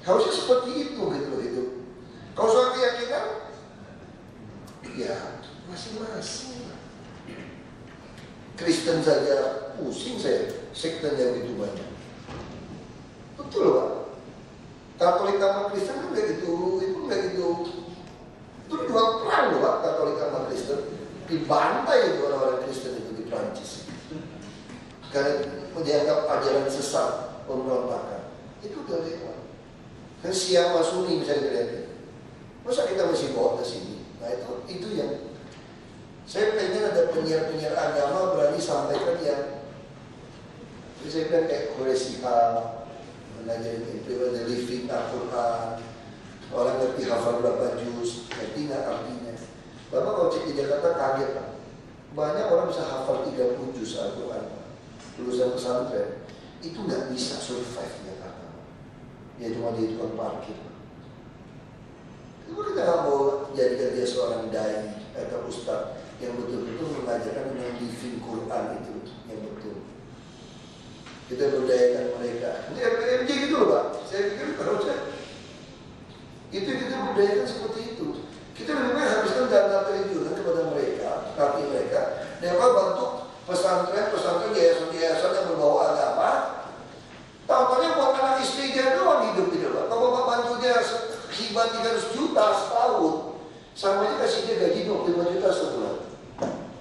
Harusnya seperti itu gitu. Kalau soal keyakinan, ya masing-masing. Kristen saja pusing saya, sektenya begitu banyak. Betul Pak. Katolik sama Kristen kan nggak gitu, itu nggak gitu. Itu dua perang loh Pak, Katolik sama Kristen. Dibantai itu orang-orang Kristen itu di Prancis. Karena dianggap ajaran sesat, pemberontakan. Itu udah lewat. Kan Syiah sama Sunni misalnya lihat. Masa kita masih bawa ke sini? Nah itu yang saya pengen ada penyiar-penyiar agama berani sampaikan yang saya bilang kayak Quraisyah, mengajarin implementasi living Al-Quran, orang ngerti hafal berapa juz, ngerti nggak artinya. Bapak kalau cek di Jakarta kaget Pak. Banyak orang bisa hafal 30 juz Al-Quran, lulusan pesantren itu nggak bisa survive di Jakarta. Dia cuma di tukang parkir. Itu kita nggak mau jadikan dia seorang dai atau ustaz yang betul-betul mengajarkan dengan living Quran itu yang betul. Kita berdayakan mereka. Ini FPMJ gitu loh Pak. Saya pikir kalau saya itu kita berdayakan seperti itu. Kita lebih baik habiskan dana triliunan kepada mereka, kaki mereka, dan bantu pesantren, yayasan-yayasan yang membawa agama. Tahu-tahunya buat anak istri dia doang hidup gitu Pak. Kalau Bapak bantu dia hibah 300 juta setahun, sama aja kasih dia gaji 25 juta sebulan.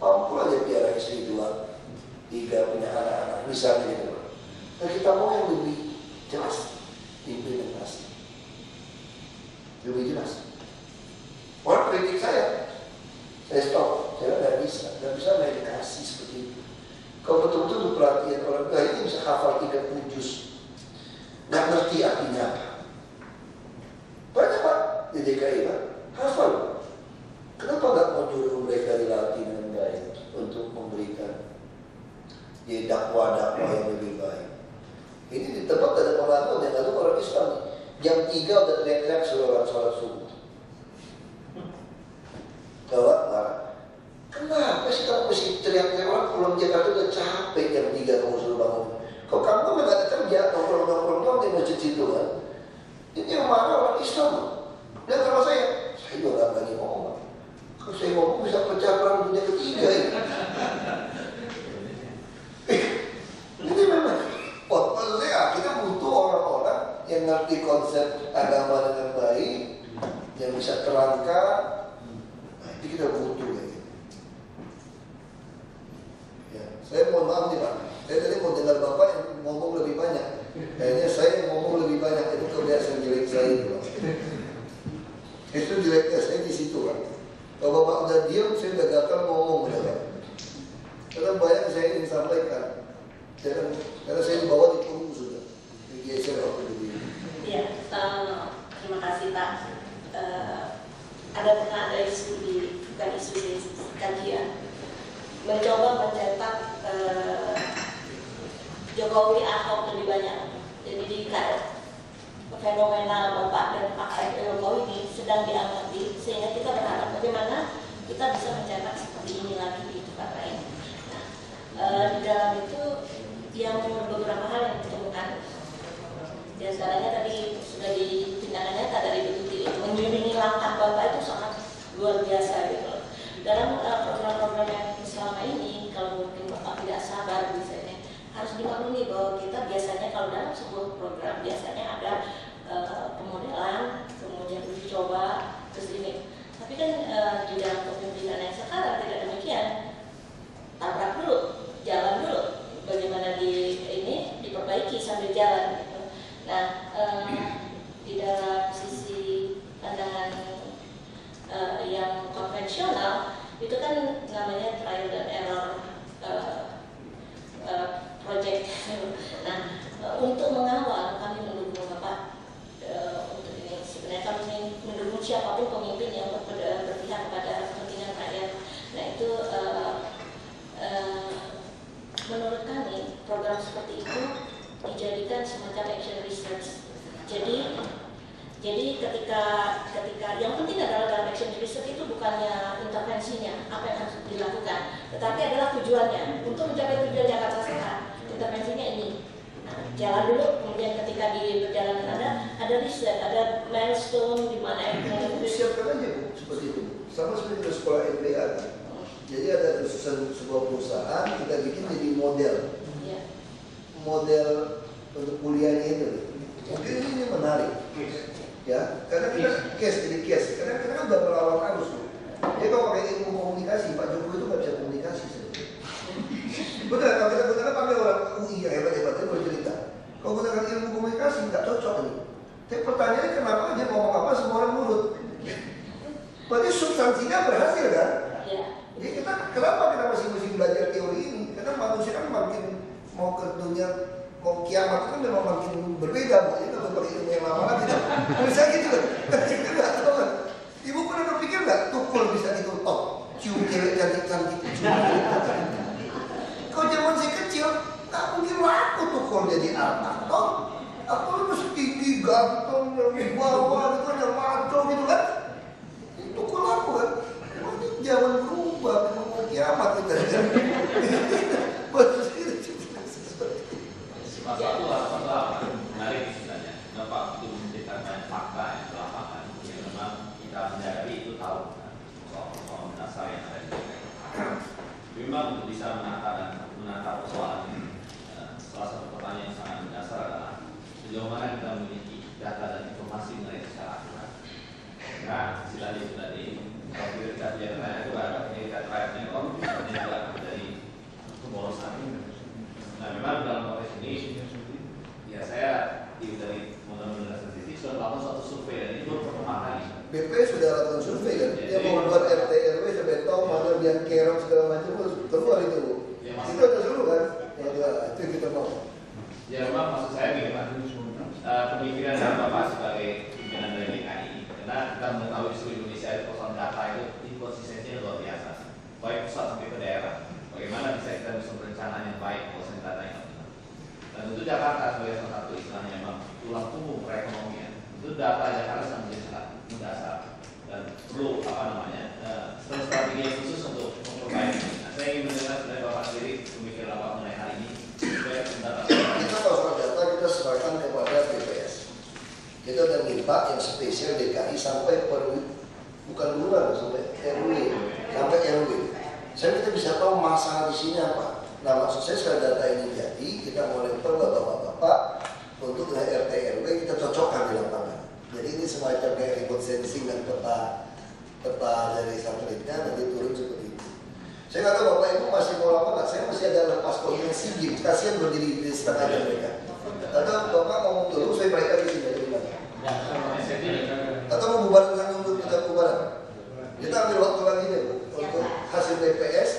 Mampu aja biar istri 2, 3 punya anak-anak, misalnya gitu. Nah kita mau yang lebih jelas, implementasi. Lebih jelas. Orang kritik saya stop, saya nggak bisa meditasi seperti itu. Kalau betul-betul perhatian orang tua ini bisa hafal 30 juz, nggak ngerti artinya apa. Banyak Pak di DKI Pak, hafal. Kenapa nggak mau nyuruh mereka dilatih dengan baik untuk memberikan dakwah-dakwah yang lebih baik? Ini di tempat ada pengakuan yang lalu orang Islam jam 3 udah teriak-teriak suruh sholat subuh. Gawat marah. Kenapa sih kamu mesti teriak-teriak orang pulang Jakarta udah capek jam 3 kamu suruh bangun? Kalau kamu nggak ada kerja, nongkrong doang di masjid situ kan? Ini yang marah orang Islam. Dan sama saya juga nggak lagi ngomong. Kalau saya ngomong bisa pecah perang dunia ketiga ini. Ini memang. Maksud saya kita butuh orang-orang yang ngerti konsep agama dengan baik, yang bisa terangkan. Nah, itu kita butuh kayak gitu. Ya, saya mohon maaf nih Pak. Saya tadi mau dengar Bapak yang ngomong lebih banyak. Kayaknya saya yang ngomong lebih banyak, itu kebiasaan jelek saya itu Pak. Itu jeleknya saya di situ Pak. Kalau Bapak udah diam, saya udah gagal ngomong udah Pak. Karena banyak saya ingin sampaikan. Karena saya dibawa di punggung sudah. Digeser waktu begini. Iya, terima kasih Pak. Ada isu bukan isu kajian. Mencoba mencetak Jokowi Ahok lebih banyak. Jadi di fenomena Bapak dan Pak Jokowi ini sedang diamati, sehingga kita berharap bagaimana kita bisa mencetak seperti ini lagi di tempat lain. Nah, di dalam itu yang beberapa hal yang ditemukan. Di antaranya tadi luar biasa gitu. Dalam program-program yang selama ini, kalau mungkin Bapak tidak sabar misalnya, harus dimaklumi bahwa kita biasanya kalau dalam sebuah program biasanya ada pemodelan, kemudian uji coba, terus ini. Tapi kan di dalam kepemimpinan yang sekarang tidak demikian. Tabrak dulu, jalan dulu, bagaimana diperbaiki sambil jalan gitu. Nah, di dalam sisi pandangan yang konvensional itu kan namanya trial dan error project. Nah, untuk mengawal kami mendukung Bapak untuk ini. Sebenarnya kami mendukung siapapun pemimpin yang berpihak kepada kepentingan rakyat. Nah itu menurut kami program seperti itu dijadikan semacam action research. Jadi ketika yang penting adalah dalam action research itu bukannya intervensinya apa yang harus dilakukan, tetapi adalah tujuannya. Untuk mencapai tujuan Jakarta Sehat, intervensinya ini. Nah, jalan dulu, kemudian ketika di perjalanan ada riset, ada milestone di mana itu siapkan aja Bu, seperti itu. Sama seperti di sekolah MBA. Jadi ada sebuah perusahaan kita bikin jadi model, model untuk kuliahnya itu. Mungkin ini menarik. Ya, karena kita jadi case, karena kita kan udah melawan arus tuh. Jadi kalau pakai ilmu komunikasi, Pak Jokowi itu nggak bisa komunikasi sebenarnya. Betul, kalau kita gunakan pakai orang UI yang hebat-hebat itu bercerita. Kalau gunakan ilmu komunikasi nggak cocok ini. Tapi pertanyaannya kenapa aja ngomong apa semua orang nurut? Berarti substansinya berhasil kan? Jadi kenapa kita masih belajar teori ini? Karena manusia kan makin mau ke dunia. Mau kiamat kan memang makin berbeda, Bu. Ini kalau pakai ilmu yang lama lagi. Bisa gitu kan? Enggak, tahu kan? Ibu pernah berpikir nggak tukul bisa ditutup, cium cewek cantik-cantik, kalau zaman saya kecil, nggak mungkin laku tukul jadi anak, toh? Aku lu mesti tinggi, ganteng, yang di bawah, gitu kan, yang maco gitu kan? Itu kok laku kan? Ini zaman berubah, mau kiamat kita. Masalah menarik sebenarnya. Kenapa itu menceritakan fakta yang lapangan yang memang kita menyadari itu tahu soal dasar yang ada di sini. Memang untuk bisa menata persoalan ini, salah satu pertanyaan yang sangat mendasar adalah sejauh mana kita memiliki data dan informasi mengenai secara akurat. Nah, tadi kalau kita lihat itu ada penelitian trial and error, juga dari keborosan. Nah, memang dalam konteks ini, ya saya dari modal-modal statistik sudah melakukan suatu survei dan itu pertama kali. BP sudah lakukan survei kan? Dia mau buat RT RW sampai tahu mana yang kerong segala macam keluar itu Bu. Ya, itu ada dulu kan? Ya, itu kita mau. Ya memang maksud saya gini Pak. Pemikiran dari Bapak sebagai pimpinan dari DKI, karena kita mengetahui di seluruh Indonesia itu persoalan data itu inkonsistensinya luar biasa, baik pusat sampai ke daerah. Bagaimana kita bisa berencana yang baik proses data yang benar. Dan tentu Jakarta sebagai salah satu istilahnya memang tulang punggung perekonomian. Itu data Jakarta sangat menjadi sangat mendasar dan perlu strategi yang khusus untuk memperbaiki. Nah, saya ingin mendengar dari Bapak sendiri pemikiran Bapak mengenai hal ini. Kita kalau soal data kita serahkan kepada BPS. Kita udah minta yang spesial DKI sampai bukan lurah sampai RW, sampai RW. Saya kita bisa tahu masalah di sini apa. Nah maksud saya sekarang data ini jadi kita mau lempar bapak-bapak untuk RT RW kita cocokkan di lapangan. Jadi ini semacam kayak remote sensing dan peta dari satelitnya nanti turun seperti itu. Saya nggak tahu bapak ibu masih mau lama nggak? Saya masih ada lepas koin SEA Games. Kasihan berdiri di setengah jam mereka. Atau bapak ngomong dulu saya balik lagi sini dari mana? Atau mau bubar dengan untuk kita bubaran? Kita ambil waktu lagi deh Bu. Untuk hasil BPS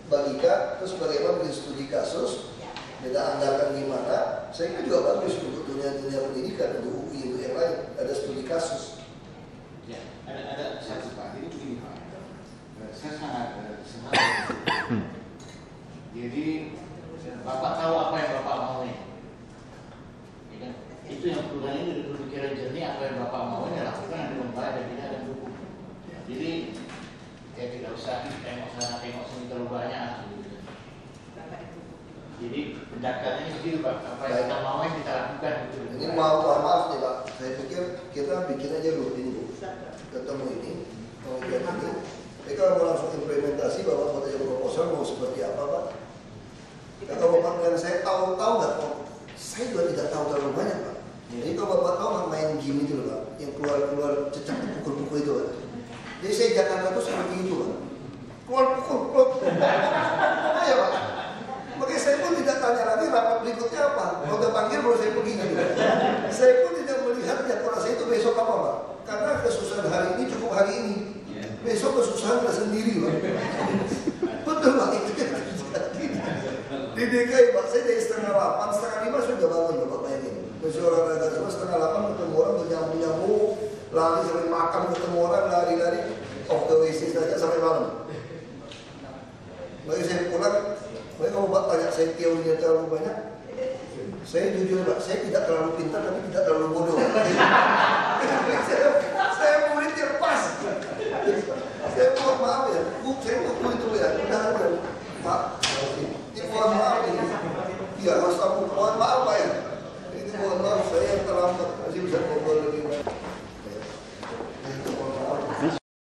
bagikan, terus bagaimana bikin studi kasus, kita anggarkan gimana. Saya kira juga bagus untuk dunia pendidikan, untuk UI, untuk yang lain ada studi kasus. Ya, ada satu Pak, ini begini Pak. Saya sangat semangat. Jadi Bapak tahu apa yang Bapak mau nih. Ya, itu yang perlunya dari pemikiran jernih apa yang Bapak mau ini lakukan ada lembaga dan tidak ada dukung. Jadi ya tidak usah tengok sana tengok sini terlalu banyak. Jadi pendekatannya sendiri Pak, apa yang kita mau yang kita lakukan. Ini mohon maaf nih Pak, saya pikir kita bikin aja dulu ini Bu. Ketemu ini, penelitian ini. Jadi kalau mau langsung implementasi, Bapak buat aja proposal mau seperti apa, Pak? Dan kalau Bapak bilang saya tahu nggak, Pak? Saya juga tidak tahu terlalu banyak, Pak. Jadi kalau Bapak tahu nggak main game itu loh, Pak, yang keluar cecak pukul-pukul itu, Pak. Jadi saya Jakarta tuh seperti itu, Pak. Keluar pukul, ya Pak. Makanya saya pun tidak tanya lagi rapat berikutnya apa. Kalau udah panggil baru saya pergi gitu. Saya pun tidak melihat jadwal saya itu besok apa, Pak. Karena kesusahan hari ini cukup hari ini. Besok kesusahan udah sendiri, Pak. Betul, Pak. Itu yang terjadi. Di DKI, Pak, saya dari setengah 8, setengah 5 sudah bangun, Bapak bayangin. Masih olahraga semua, setengah 8 ketemu orang, nyambung-nyambung, lari sampai makan, ketemu orang, lari-lari, off the WC saja sampai malam. Makanya saya pulang, makanya kalau Bapak tanya saya teorinya terlalu banyak, saya jujur, Pak, saya tidak terlalu pintar, tapi tidak terlalu bodoh. Saya murid yang pas. Saya mohon maaf ya, saya buku itu ya, udah ada, Pak. Ini mohon maaf ini. Ya, Mas Tamu, mohon maaf